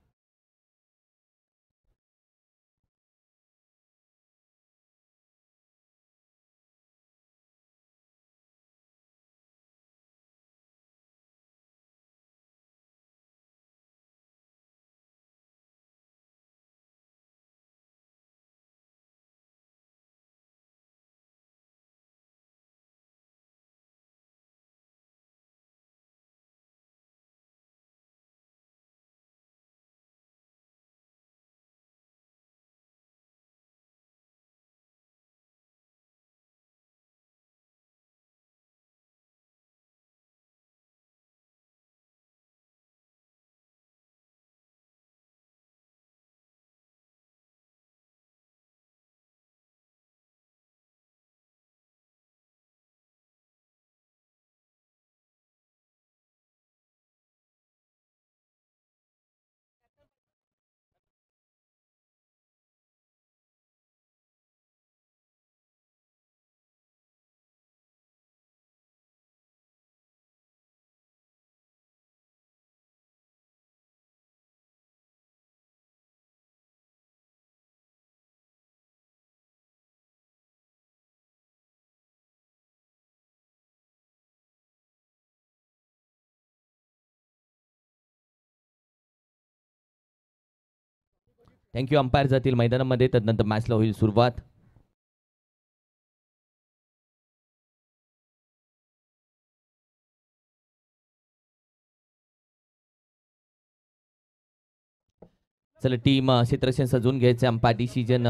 थँक्यू. अंपायर जातील मैदानामध्ये, तदनंतर मॅचला होईल सुरुवात. चला टीम क्षेत्रक्षण सजवून घ्यायचे. अंपायर डिसिजन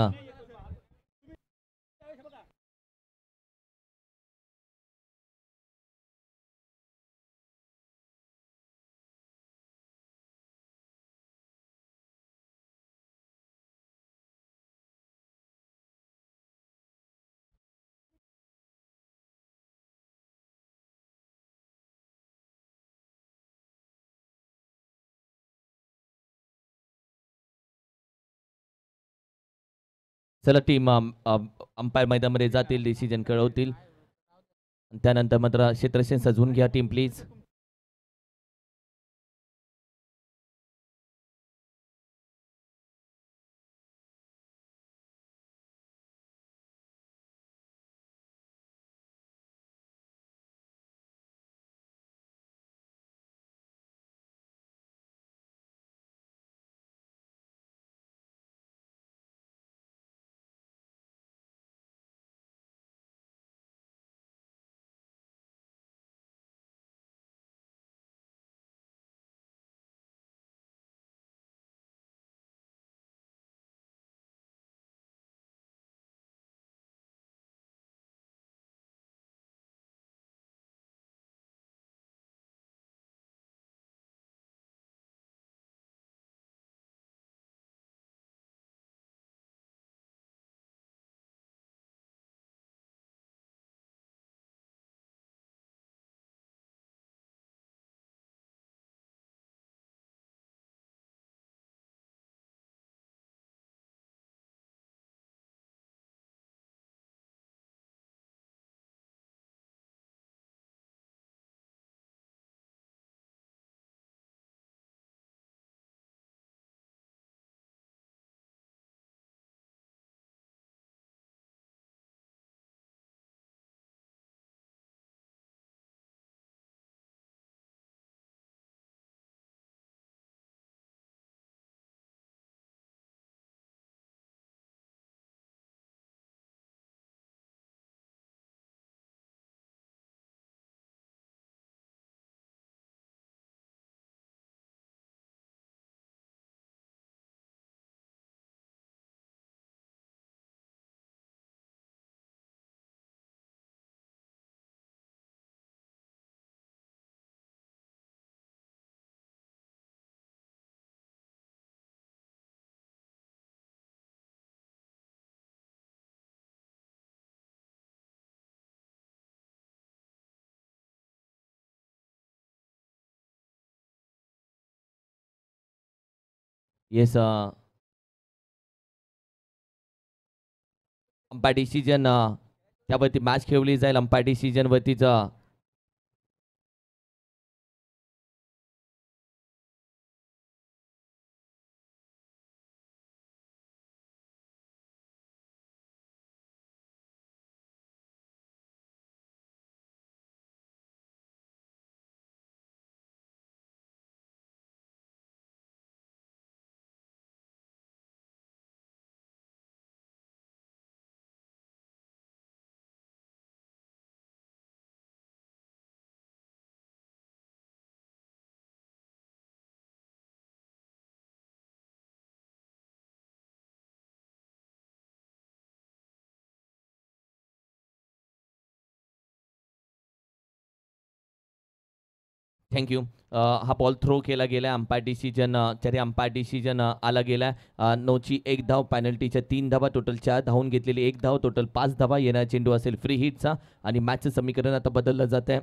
चला टीम अंपायर मैदानामध्ये जातील, डिसिजन कळवतील. त्यानंतर मात्र क्षेत्रक्षण सजवून घ्या team please. Yes, umpire decision त्यावरती मॅच खेळवली जाईल. अंपायर डिसिजन वरतीच थँक्यू. हा बॉल थ्रो केला गेला. अंपायर डिसिजन तरी अंपायर डिसिजन आला गेला. 9ची 1 धाव, पेनल्टीच्या 3 धावा, टोटल 4 धावून घेतलेली 1 धाव, टोटल 5 धावा. येणारा चेंडू असेल फ्री हिटचा आणि मॅचचं समीकरण आता बदललं जात आहे.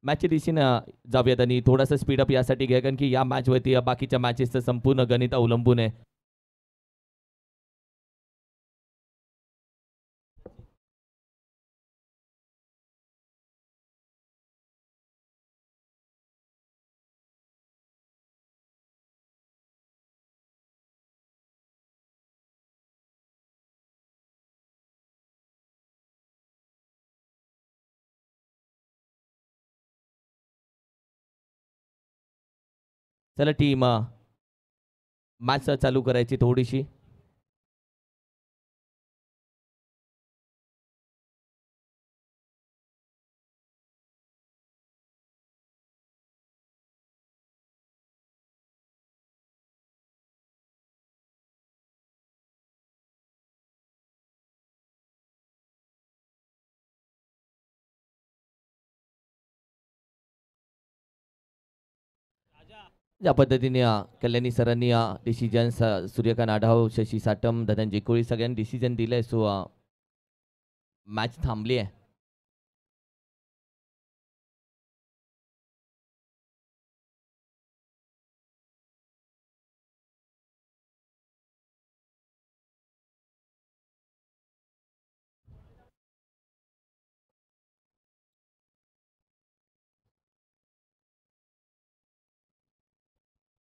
मॅचच्या दिशेनं जाऊयात आणि थोडासा स्पीडअप यासाठी घ्या, कारण की या मॅचवरती बाकीच्या मॅचेसचं संपूर्ण गणित अवलंबून आहे. चला टीम मॅच चालू करायची थोडीशी. ज्या पद्धतीने कल्याणी सरांनी डिसिजन्स सूर्यकांत आढाव, शशी साटम, धनंजय कोळी सगळ्यांनी डिसिजन दिलंय. सो मॅच थांबली आहे.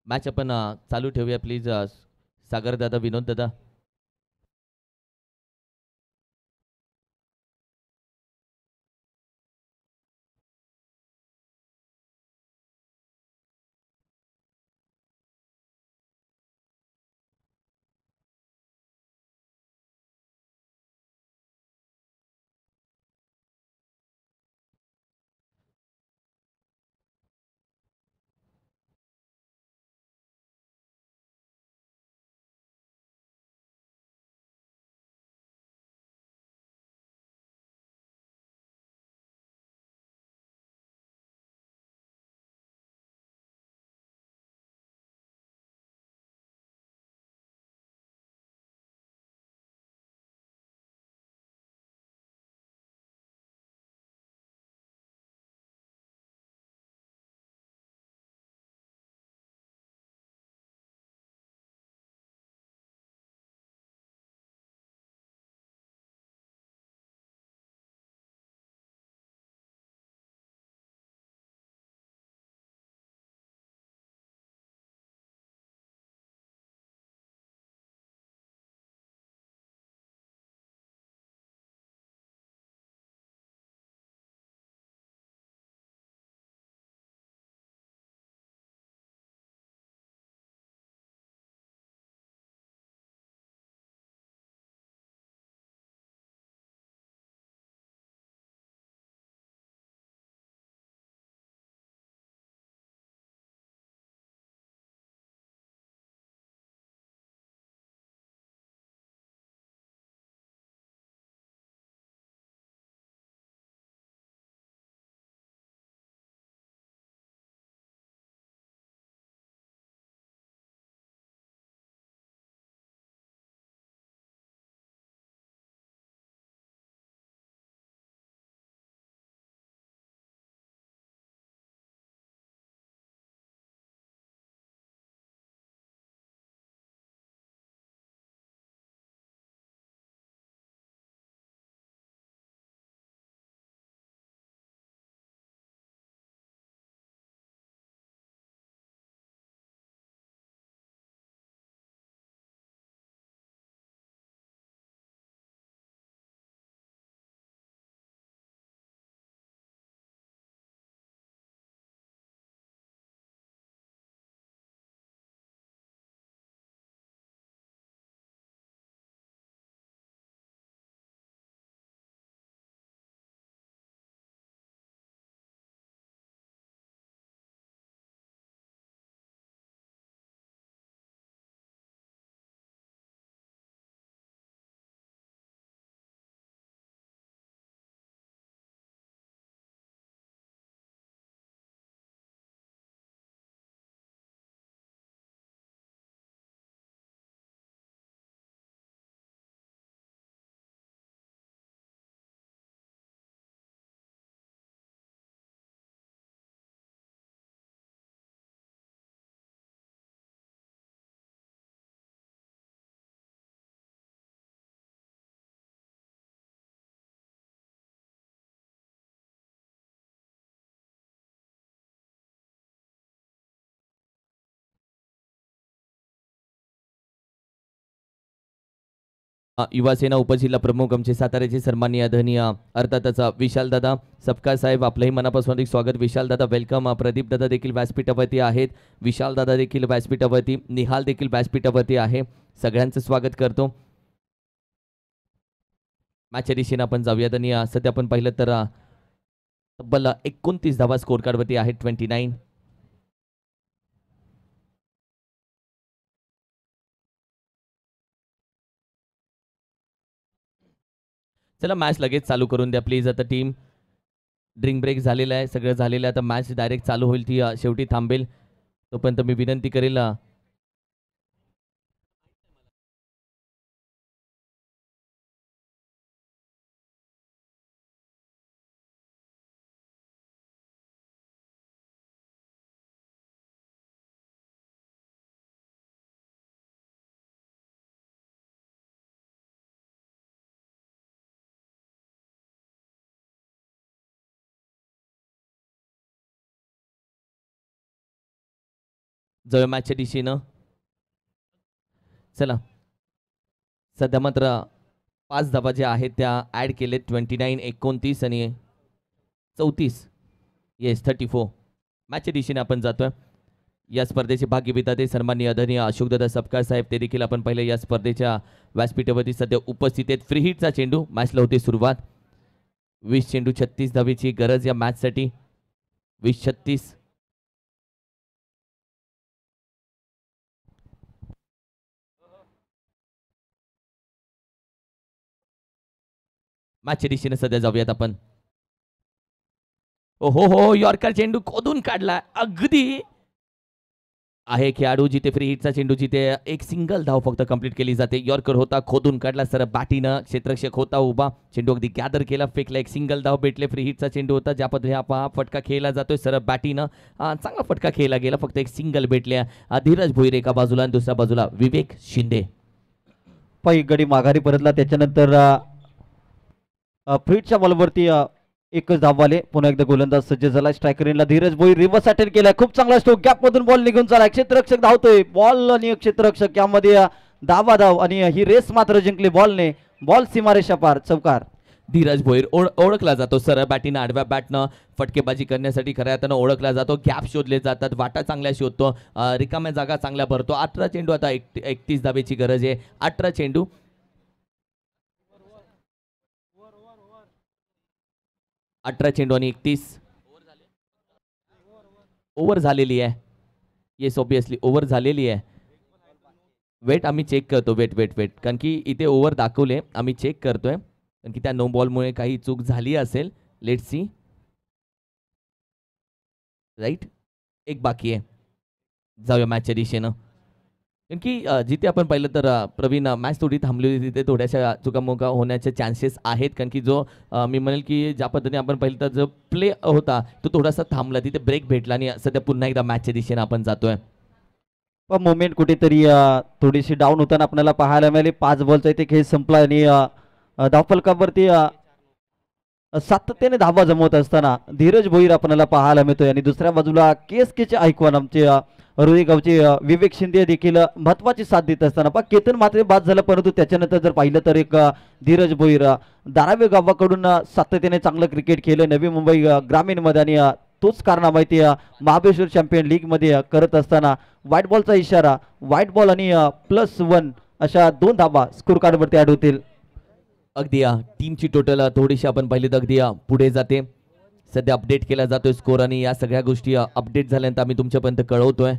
मॅच आपण चालू ठेवूया प्लीज. सागर दादा, विनोद दादा. युवा सेना उपजिल्हा प्रमुख आमचे साताऱ्याचे सन्माननीय आदरणीय अर्थातच विशाल दादा सपकाळ साहेब, आपलंही मनापासून हार्दिक स्वागत. विशाल दादा वेलकम. प्रदीप दादा देखील व्यासपीठावरती आहेत. विशाल दादा देखील व्यासपीठावरती, निहाल देखील व्यासपीठावरती आहे. सगळ्यांचं स्वागत करतो. मॅचच्या दिशेने आपण जाऊयात आणि सध्या आपण पाहिलं तर तब्बल 29 धावा स्कोर कार्डवरती आहेत. 29. चला मॅच लगेच चालू करून द्या प्लीज. आता टीम ड्रिंक ब्रेक झालेला आहे, सगळं झालेलं आहे. आता मॅच डायरेक्ट चालू होईल, ती शेवटी थांबेल. तोपर्यंत मी विनंती करेल जाऊया मॅचच्या दिशेनं. चला सध्या मात्र 5 धावा ज्या आहेत त्या ॲड केलेत. 29, 29 आणि 34. येस 34. मॅचच्या दिशेने आपण जातोय. या स्पर्धेचे भाग्यविधाते सन्माननीय आदरणीय अशोकदादा सपकाळ साहेब, ते देखील आपण पाहिलं या स्पर्धेच्या व्यासपीठावरती सध्या उपस्थित आहेत. फ्री हिटचा चेंडू, मॅचला होते सुरुवात. 20 चेंडू 36 धावेची गरज या मॅचसाठी. 20-36. मॅचच्या दिशेने सध्या जाऊयात आपण. ओ हो, यॉर्कर चेंडू खोदून काढला. अगदी आहे खेळाडू जिथे फ्री हिटचा चेंडू, जिथे एक सिंगल धाव फक्त कंप्लीट केली जाते. यॉर्कर होता, खोदून काढला सर बॅटीनं. क्षेत्ररक्षक होता उभा, चेंडू अगदी गॅदर केला, फेकला, एक सिंगल धाव भेटले. फ्री हिटचा चेंडू होता, ज्या पद्धतीने हा फटका खेळला जातोय सर बॅटीनं. चांगला फटका खेळला गेला, फक्त एक सिंगल भेटल्या. धीरज भोईर एका बाजूला आणि दुसऱ्या बाजूला विवेक शिंदे. एक गडी माघारी परतला. त्याच्यानंतर फ्रीटच्या बॉलवरती एकच धाववाले. पुन्हा एकदा गोलंदाज सज्ज झाला. स्ट्रायकर इनला धीरज भोईर रिव्हर्स अटेंड केलाय. खूप चांगला स्ट्रोक, गॅप मधून बॉल निघून चालाय. क्षेत्ररक्षक धावतोय, बॉल आणि क्षेत्ररक्षक यामध्ये धाव आणि ही रेस मात्र जिंकली बॉलने. बॉल सीमारेषा पार, चौकार. धीरज भोईर ओळखला जातो सरळ बॅटीनं, आडव्या बॅटनं फटकेबाजी करण्यासाठी खऱ्या अर्थानं ओळखला जातो. गॅप शोधले जातात, वाटा चांगल्या शोधतो, रिकाम्या जागा चांगल्या भरतो. 18 चेंडू, आता 31 धावेची गरज आहे. 18 चेंडू, 18 चेंडू आणि 31 ओव्हर झालेली आहे. येस ऑब्विसली ओव्हर झालेली आहे. वेट आम्ही चेक करतो. वेट कारण की इथे ओव्हर दाखवले, आम्ही चेक करतोय कारण की त्या नो बॉलमुळे काही चूक झाली असेल. Let's see. राईट, एक बाकी आहे. जाऊया मॅचच्या दिशेनं. कारण की जिथे आपण पाहिलं तर प्रवीण मॅच थोडी थांबली होती, तिथे थोड्याशा चुकामुका होण्याचे चान्सेस आहेत. कारण की जो मी म्हणेल की ज्या पद्धतीने आपण पाहिलं तर जो प्ले होता तो थोडासा थांबला, तिथे ब्रेक भेटला आणि सध्या पुन्हा एकदा मॅचच्या दिशेनं आपण जातोय. पण मोमेंट कुठेतरी थोडीशी डाऊन होताना आपल्याला पाहायला मिळाली. 5 बॉलचा इथे खेळ संपला आणि धावफलकावरती सातत्याने धावा जमवत असताना धीरज भोईर आपल्याला पाहायला मिळतोय. आणि दुसऱ्या बाजूला केएसकेचे ऐकवान आमचे रोही गावचे विवेक शिंदे देखील महत्वाची साथ देत असताना केतन मात्र बाद झालं. परंतु त्याच्यानंतर जर पाहिलं तर एक धीरज भोईर धारावी गावाकडून सातत्याने चांगलं क्रिकेट केलं नवी मुंबई ग्रामीणमध्ये. आणि तोच कारणा माहिती महाबळेश्वर चॅम्पियन लीग मध्ये करत असताना व्हाईट बॉलचा इशारा, व्हाईट बॉल आणि +1 अशा 2 धावा स्कोर कार्डवरती ऍड होतील. अगदी टीमची टोटल थोडीशी आपण पाहिली तर अगदी पुढे जाते. सध्या अपडेट केला जातोय स्कोर आणि या सगळ्या गोष्टी अपडेट झाल्यानंतर आम्ही तुमच्यापर्यंत कळवतोय.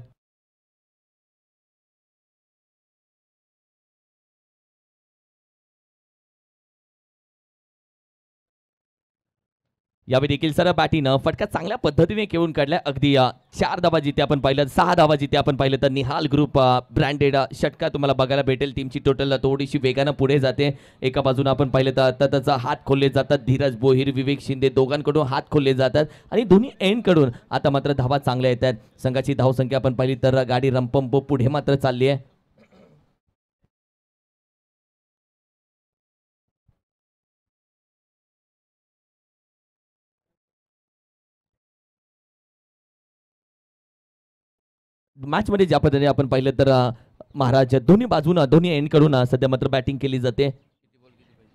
यावेळी देखील सर बॅटीनं फटका चांगल्या पद्धतीने खेळून काढलाय. अगदी 4 धावा जिथे आपण पाहिलं, 6 धावा जिथे आपण पाहिलं तर निहाल ग्रुप ब्रँडेड षटका तुम्हाला बघायला भेटेल. टीमची टोटल थोडीशी वेगानं पुढे जाते. एका बाजूने आपण पाहिलं तर त्याचा हात खोलले जातात. धीरज भोईर, विवेक शिंदे दोघांकडून हात खोलले जातात आणि दोन्ही एंडकडून आता मात्र धावा चांगल्या येत आहेत. संघाची धावसंख्या आपण पाहिली तर गाडी रंपंप पुढे मात्र चालली आहे. मॅचमध्ये ज्या पद्धतीने आपण पाहिलं तर महाराज दोन्ही बाजूनं दोन्ही एंड कडून सध्या मात्र बॅटिंग केली जाते.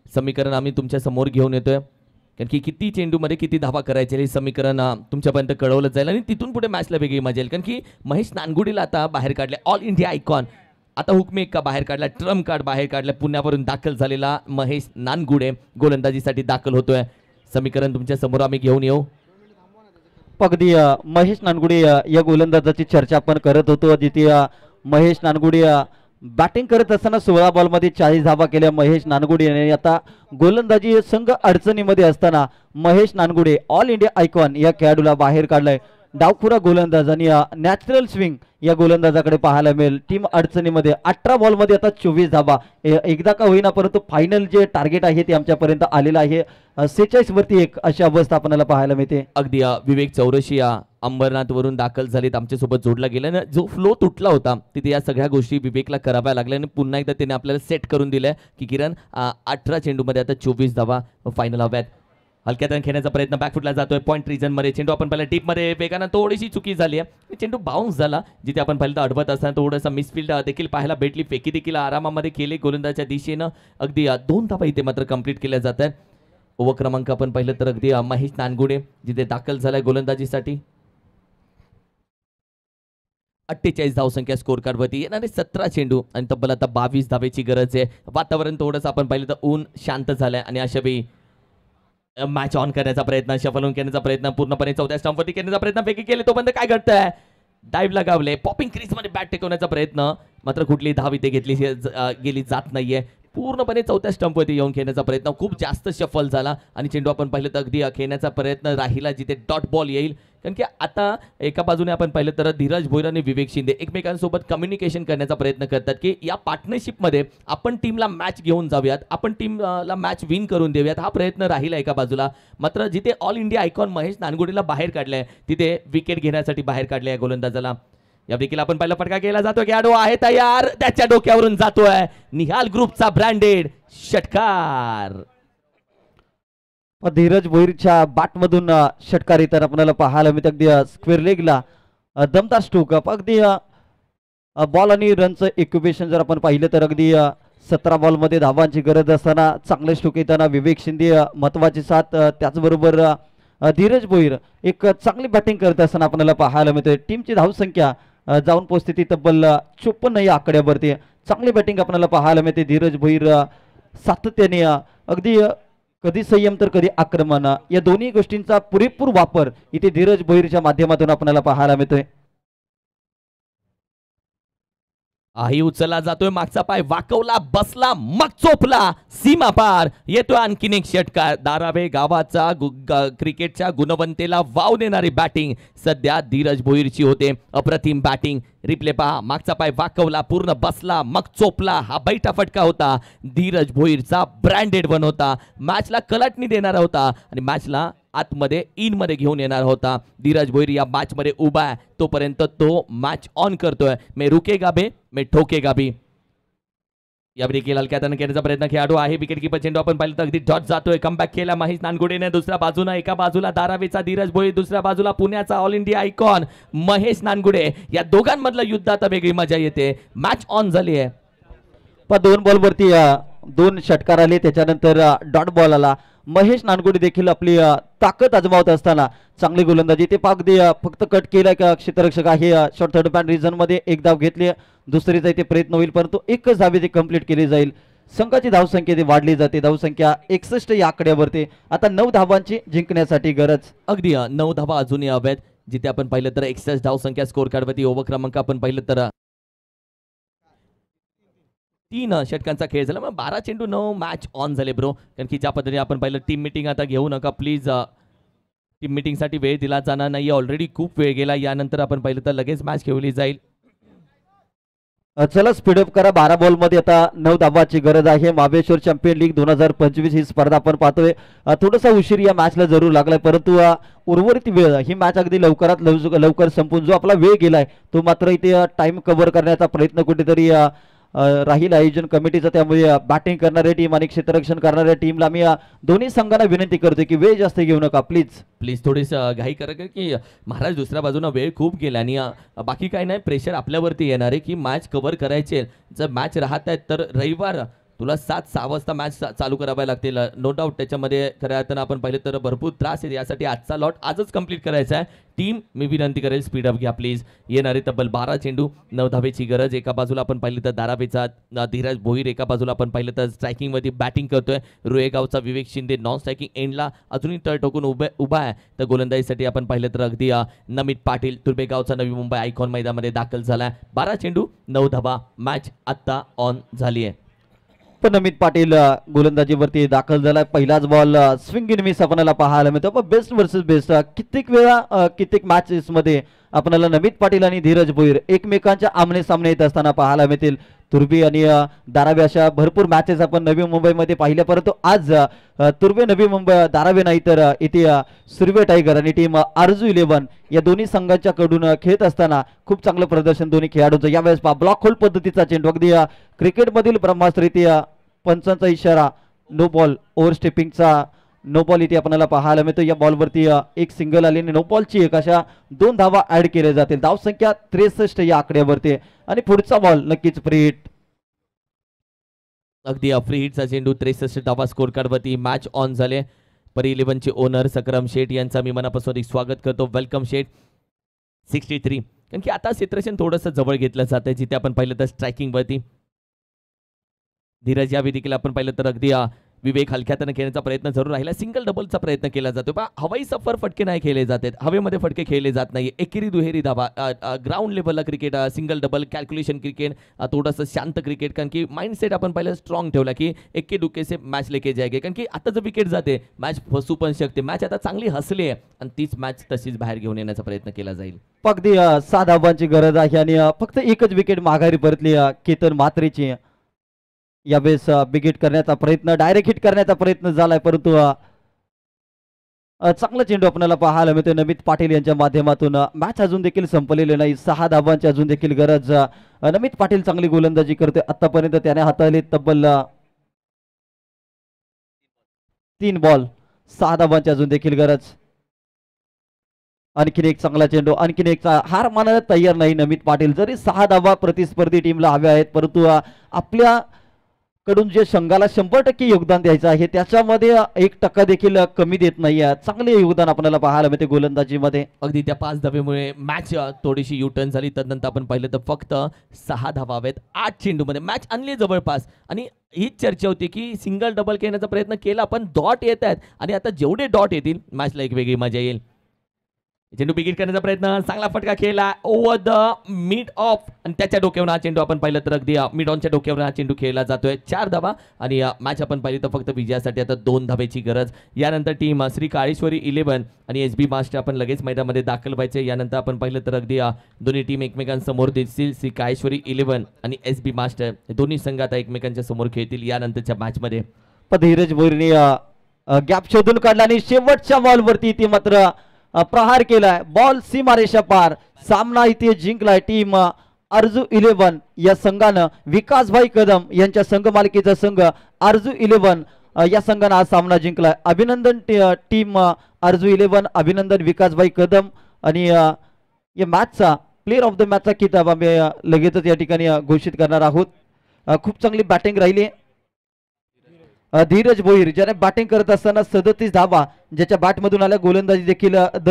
समीकरण आम्ही तुमच्या समोर घेऊन येतोय, कारण की किती चेंडूमध्ये किती धावा करायचे हे समीकरण तुमच्यापर्यंत कळवलं जाईल आणि तिथून पुढे मॅचला वेगळी मजा येईल. कारण की महेश नानगुडेला आता बाहेर काढले, ऑल इंडिया आयकॉन आता हुकमेक का बाहेर काढला, ट्रम्प कार्ड बाहेर काढलं. पुण्यावरून दाखल झालेला महेश नानगुडे गोलंदाजीसाठी दाखल होतोय. समीकरण तुमच्या समोर आम्ही घेऊन येऊ. अगदी महेश नानगुडे या गोलंदाजाची चर्चा आपण करत होतो. जिथे महेश नानगुडे बॅटिंग करत असताना 16 बॉलमध्ये 40 धावा केल्या महेश नानगुडे यांनी. आता गोलंदाजी संघ अडचणीमध्ये असताना Mahesh Nangude all India icon या खेळाडूला बाहेर काढलाय. डावखुरा गोलंदाज आणि नॅचरल स्विंग या गोलंदाजाकडे पाहायला मिळेल. टीम अडचणीमध्ये 18 बॉलमध्ये आता 24 धावा, एकदा का होईना परंतु फायनल जे टार्गेट आहे ते आमच्यापर्यंत आलेलं आहे. 46 वरती 1 अशी अवस्था आपल्याला पाहायला मिळते. अगदी विवेक चौरशी अंबरनाथ वरून दाखल झालेत, आमच्यासोबत जोडला गेला ना. जो फ्लो तुटला होता तिथे या सगळ्या गोष्टी विवेकला कराव्या लागल्या आणि पुन्हा एकदा त्याने आपल्याला सेट करून दिलंय की किरण 18 चेंडूमध्ये आता 24 धावा फायनल हव्यात. हलक्यात खेळण्याचा प्रयत्न बॅकफुटला जातोय पॉईंट रिजन मध्ये. चेंडू आपण पहिला डीप मध्ये वेगानं थोडीशी चुकी झाली आहे, चेंडू बाउन्स झाला. जिथे आपण पहिल्यांदा अडवत असताना थोडासा मिसफिल्ड देखील पाहायला भेटली. फेकी देखील आरामामध्ये केली गोलंदाजाच्या दिशेनं. अगदी 2 धावा इथे मात्र कंप्लीट केल्या जात आहेत. ओव्हर क्रमांक आपण पाहिलं तर अगदी महेश नानगुडे जिथे दाखल झालाय गोलंदाजीसाठी. 48 धावसंख्या स्कोर कार्ड वरती येणारे 17 चेंडू आणि तब्बल आता 22 धावेची गरज आहे. वातावरण थोडंसं आपण पाहिलं तर ऊन शांत झालंय आणि अशा वेळी मॅच ऑन करण्याचा प्रयत्न, शफल ऑन करण्याचा प्रयत्न, पूर्णपणे 14 स्टंपवरती करण्याचा प्रयत्न, फेकी केले तोपर्यंत काय घडतंय, डाईव्ह लगावले, पॉपिंग क्रीज मध्ये बॅट टेकवण्याचा प्रयत्न, मात्र कुठली धाव इथे घेतली गेली जात नाहीये. पूर्णपणे 4थ्या स्टंपवरती येऊन खेळण्याचा प्रयत्न, खूप जास्त शफल झाला आणि चेंडू आपण पाहिलं तर अगदी खेळण्याचा प्रयत्न राहिला जिथे डॉट बॉल येईल. कारण की आता एका बाजूने आपण पाहिलं तर धीरज भोईर आणि विवेक शिंदे एकमेकांसोबत कम्युनिकेशन करण्याचा प्रयत्न करतात की या पार्टनरशिपमध्ये आपण टीमला मॅच घेऊन जाऊयात, आपण टीमला मॅच विन करून देऊयात, हा प्रयत्न राहिला एका बाजूला. मात्र जिथे ऑल इंडिया आयकॉन महेश नानगुडेला बाहेर काढलाय तिथे विकेट घेण्यासाठी बाहेर काढले आहे गोलंदाजाला. या देखील आपण पहिला फटका केला जातोय, खेळाडू आहे तयार, त्याच्या डोक्यावरून जातोय निहाल ग्रुपचा ब्रँडेड षटकार. धीरज भोईरच्या बॅटमधून षटकार येताना आपल्याला पाहायला मिळते. अगदी स्क्वेअर लेगला दमदार स्ट्रोक. अगदी बॉल आणि रनचं इक्युपेशन जर आपण पाहिलं तर अगदी 17 बॉलमध्ये धावांची गरज असताना चांगले स्ट्रोक येताना विवेक शिंदे महत्वाची साथ, त्याचबरोबर धीरज भोईर एक चांगली बॅटिंग करत असताना आपल्याला पाहायला मिळते. टीमची धावसंख्या जाऊन पोहोचते ती तब्बल 54 या आकड्यावरती. चांगली बॅटिंग आपल्याला पाहायला मिळते. धीरज भोईर सातत्याने अगदी कधी संयम तर कधी आक्रमण या दोन्ही गोष्टींचा पुरेपूर वापर इथे धीरज भोईरच्या माध्यमातून आपल्याला पाहायला मिळतोय. आही उचलला जातोय, मागचा पाय वाकवला, बसला, मग चोपला, सीमा पार. येतोय आणखीन एक षटकार. दारावे गावाचा क्रिकेटच्या गुणवंतेला वाव देणारी बॅटिंग सध्या धीरज भोईरची होते. अप्रतिम बॅटिंग. रिप्ले पहा, मागचा पाय वाकवला, पूर्ण बसला, मग चोपला. हा बैठा फटका होता, धीरज भोईरचा ब्रँडेड वन होता. मॅचला कलाटणी देणारा होता आणि मॅचला आतमध्ये इन मध्ये घेऊन येणार होता. धीरज भोईर या मॅच मध्ये उभा आहे तोपर्यंत तो मॅच ऑन करतोय. मे रुकेगा बे मे ठोकेगा भी. या देखील हलक्यात खेळण्याचा प्रयत्न, खेळाडू आहे विकेट कीपर. चेंडू आपण पाहिलं तर अगदी डॉट जातोय. कमबॅक केला महेश नानगुडेने. दुसऱ्या बाजूला, एका बाजूला दारावेचा धीरज भोईर, दुसऱ्या बाजूला पुण्याचा all India icon Mahesh Nangude. या दोघांमधलं युद्ध आता वेगळी मजा येते. मॅच ऑन झाली आहे. 2 बॉलवरती 2 षटकार आले, त्याच्यानंतर डॉट बॉल आला. महेश नानगुडे देखील आपली ताकद आजमावत असताना चांगली गोलंदाजी. ते फक्त कट केला का क्षेत्ररक्षक आहे शॉर्ट थर्ड पॅन रिझन मध्ये एक धाव घेतली, दुसरीचा इथे प्रयत्न होईल परंतु एकच धावे ती कंप्लीट केली जाईल. संघाची धावसंख्या ती वाढली जाते. धावसंख्या 61 या आकड्यावरती. आता 9 धावांची जिंकण्यासाठी गरज. अगदी 9 धावा अजूनही हव्यात. जिथे आपण पाहिलं तर 61 धावसंख्या स्कोर कार्डवरती. ओव्हर क्रमांक आपण पाहिलं तर 3 षटकांचा खेळ झाला. मग 12 चेंडू 9 मॅच ऑन झाले ब्रो. कारण की ज्या पद्धतीने आपण पाहिलं टीम मीटिंग आता घेऊ नका प्लीज. टीम मीटिंगसाठी वेळ दिला जाणार नाही, ऑलरेडी खूप वेळ गेला. यानंतर आपण पाहिलं तर लगेच मॅच खेळली जाईल. चला स्पीडअप करा. 12 बॉलमध्ये आता 9 धावांची गरज आहे. महाबळेश्वर चॅम्पियन लीग 2025 ही स्पर्धा आपण पाहतोय. थोडासा उशीर या मॅचला जरूर लागलाय परंतु उर्वरित वेळ ही मॅच अगदी लवकर संपून जो आपला वेळ गेलाय तो मात्र इथे टाइम कव्हर करण्याचा प्रयत्न कुठेतरी राहील आयोजन कमिटीचं. त्यामुळे बॅटिंग करणाऱ्या टीम आणि क्षेत्ररक्षण करणाऱ्या टीमला मी दोन्ही संघांना विनंती करतो की वेळ जास्त घेऊ नका प्लीज. प्लीज थोडीस घाई करा की महाराज दुसऱ्या बाजूनं वेळ खूप गेला आणि बाकी काही नाही, प्रेशर आपल्यावरती येणार आहे की मॅच कव्हर करायचे. जर मॅच राहत आहेत तर रविवार तुला 7-6 वाजता मॅच चालू कराव्या लागतील. नो डाऊट त्याच्यामध्ये खऱ्या अर्थानं आपण पाहिलं तर भरपूर त्रास आहे. यासाठी आजचा लॉट आजच कंप्लीट करायचा आहे. टीम मी विनंती करेल स्पीडअप घ्या प्लीज. येणारे तब्बल 12 चेंडू 9 धावेची गरज. एका बाजूला आपण पाहिलं तर धारावीचा धीरज भोईर, एका बाजूला आपण पाहिलं तर स्ट्रायकिंगवरती बॅटिंग करतोय रुळेगावचा विवेक शिंदे, नॉन स्ट्रायकिंग एंडला अजूनही तळ टोकून उभा आहे. तर गोलंदाजीसाठी आपण पाहिलं तर अगदी नमित पाटील तुर्भेगावचा नवी मुंबई आयकॉन मैदानामध्ये दाखल झालाय. 12 चेंडू 9 धावा. मॅच आत्ता ऑन झाली आहे. पण नमित पाटील गोलंदाजीवरती दाखल झालाय. पहिलाच बॉल स्विंग इन मिस आपल्याला पाहायला मिळतो. पण बेस्ट वर्सेस बेस्ट कित्येक वेळा कित्येक मॅचेस मध्ये आपल्याला नमित पाटील आणि धीरज भोईर एकमेकांच्या आमने सामने येत असताना पाहायला मिळतील. तुर्बे आणि धारावी अशा भरपूर मॅचेस आपण नवी मुंबईमध्ये पाहिल्या, परंतु आज तुर्बे नवी मुंबई धारावी नाही तर इथे सुर्वे टायगर आणि टीम आरजू 11 या दोन्ही संघांच्या कडून खेळत असताना खूप चांगलं प्रदर्शन दोन्ही खेळाडूंचं. यावेळेस ब्लॉक होल पद्धतीचा चेंडू अगदी क्रिकेटमधील ब्रह्मास्त्र इथे पंचांचा इशारा नो बॉल ओव्हर स्टेपिंगचा नो बॉल इथे आपल्याला पाहायला मिळतो. या बॉलवरती एक सिंगल आली आणि नो बॉलची एक अशा 2 धावा ऍड केल्या जातील. धाव संख्या 63 या आकड्यावरती आणि पुढचा बॉल नक्कीच फ्री हिट. अगदी फ्री हिटचा चेंडू 63 धावा स्कोर कार्डवरती. मॅच ऑन झाले. परी 11चे ओनर सकरम शेठ यांचा मी मनापासून स्वागत करतो. वेलकम शेठ. 63 कारण की आता क्षेत्रक्षण थोडंसं जवळ घेतलं जातं. जिथे आपण पाहिलं तर स्ट्रायकिंगवरती धीरज यावेळी देखील आपण पाहिलं तर अगदी विवेक हलक्यातनं खेळण्याचा प्रयत्न जरूर राहिला. सिंगल डबलचा प्रयत्न केला जातो. पण हवाई सफर फटके नाही खेळले जातात, हवेमध्ये फटके खेळले जात नाही. एकेरी दुहेरी धावा ग्राउंड लेवलला cricket single double calculation cricket थोडंसं शांत क्रिकेट. कारण की माइंडसेट आपण पहिलं स्ट्रॉंग ठेवला की एक्के दुक्के से मॅच लेके जायगे. कारण की आता जर विकेट जाते मॅच फसू पण शकते. मॅच आता चांगली हसली आहे आणि तीच मॅच तशीच बाहेर घेऊन येण्याचा प्रयत्न केला जाईल. अगदी 6 धावांची गरज आहे आणि फक्त एकच विकेट माघारी परतली केतन म्हात्रेची. यावेळेस बिग करण्याचा प्रयत्न डायरेक्ट हिट करण्याचा प्रयत्न झालाय, परंतु चांगला चेंडू आपल्याला पाहायला मिळतो नमित पाटील यांच्या माध्यमातून. मॅच अजून देखील संपलेली नाही. 6 धावांची अजून देखील गरज. नमित पाटील चांगली गोलंदाजी करते. आतापर्यंत त्याने हाताळले तब्बल 3 बॉल. 6 धावांची अजून देखील गरज. आणखीन एक चांगला चेंडू. आणखीन एक हार मानायला तयार नाही नमित पाटील. जरी 6 धावा प्रतिस्पर्धी टीमला हव्या आहेत, परंतु आपल्या कडून जे संघाला 100% योगदान द्यायचं आहे त्याच्यामध्ये 1% देखील कमी देत नाही. चांगले योगदान आपल्याला पाहायला मिळते गोलंदाजीमध्ये. अगदी त्या 5 धावेमुळे मॅच थोडीशी युटर्न झाली. त्यानंतर आपण पाहिलं तर फक्त 6 धावा हवेत 8 चेंडूमध्ये मॅच आणली जवळपास. आणि हीच चर्चा होती की सिंगल डबल खेळण्याचा प्रयत्न केला पण डॉट येत आहेत आणि आता जेवढे डॉट येतील मॅचला एक वेगळी मजा येईल. चेंडू बिगिट करण्याचा प्रयत्न, चांगला फटका खेळला ओव्हर द मिड ऑफ आणि त्याच्या डोक्यावर हा चेंडू आपण पाहिलं तर अगदी मिड ऑनच्या डोक्यावर हा चेंडू खेळला जातोय. 4 धावा आणि मॅच आपण पाहिली तर फक्त विजयासाठी आता 2 धावेची गरज. यानंतर टीम श्री काळेश्वरी 11 आणि एस बी मास्टर आपण लगेच मैदानामध्ये दाखल व्हायचे. यानंतर आपण पाहिलं तर अगदी दोन्ही टीम एकमेकांसमोर दिसतील. श्री काळेश्वरी 11 आणि एस बी मास्टर दोन्ही संघ आता एकमेकांच्या समोर खेळतील यानंतरच्या मॅचमध्ये. धीरज भोईरने गॅप शोधून काढला आणि शेवटच्या बॉलवरती ती मात्र प्रहार केलाय. बॉल सीमारेषा पार. सामना इथे जिंकलाय टीम आरजू 11 या संघानं. विकासभाई कदम यांच्या संघ मालकीचा संघ आरजू 11 या संघानं हा सामना जिंकलाय. अभिनंदन टीम आरजू 11. अभिनंदन विकासभाई कदम. आणि या मॅचचा प्लेअर ऑफ द मॅचचा किताब आम्ही लगेचच या ठिकाणी घोषित करणार आहोत. खूप चांगली बॅटिंग राहिली धीरज भोईर ज्याने बॅटिंग करत असताना 37 धावा ज्याच्या बॅटमधून आल्या. गोलंदाजी देखील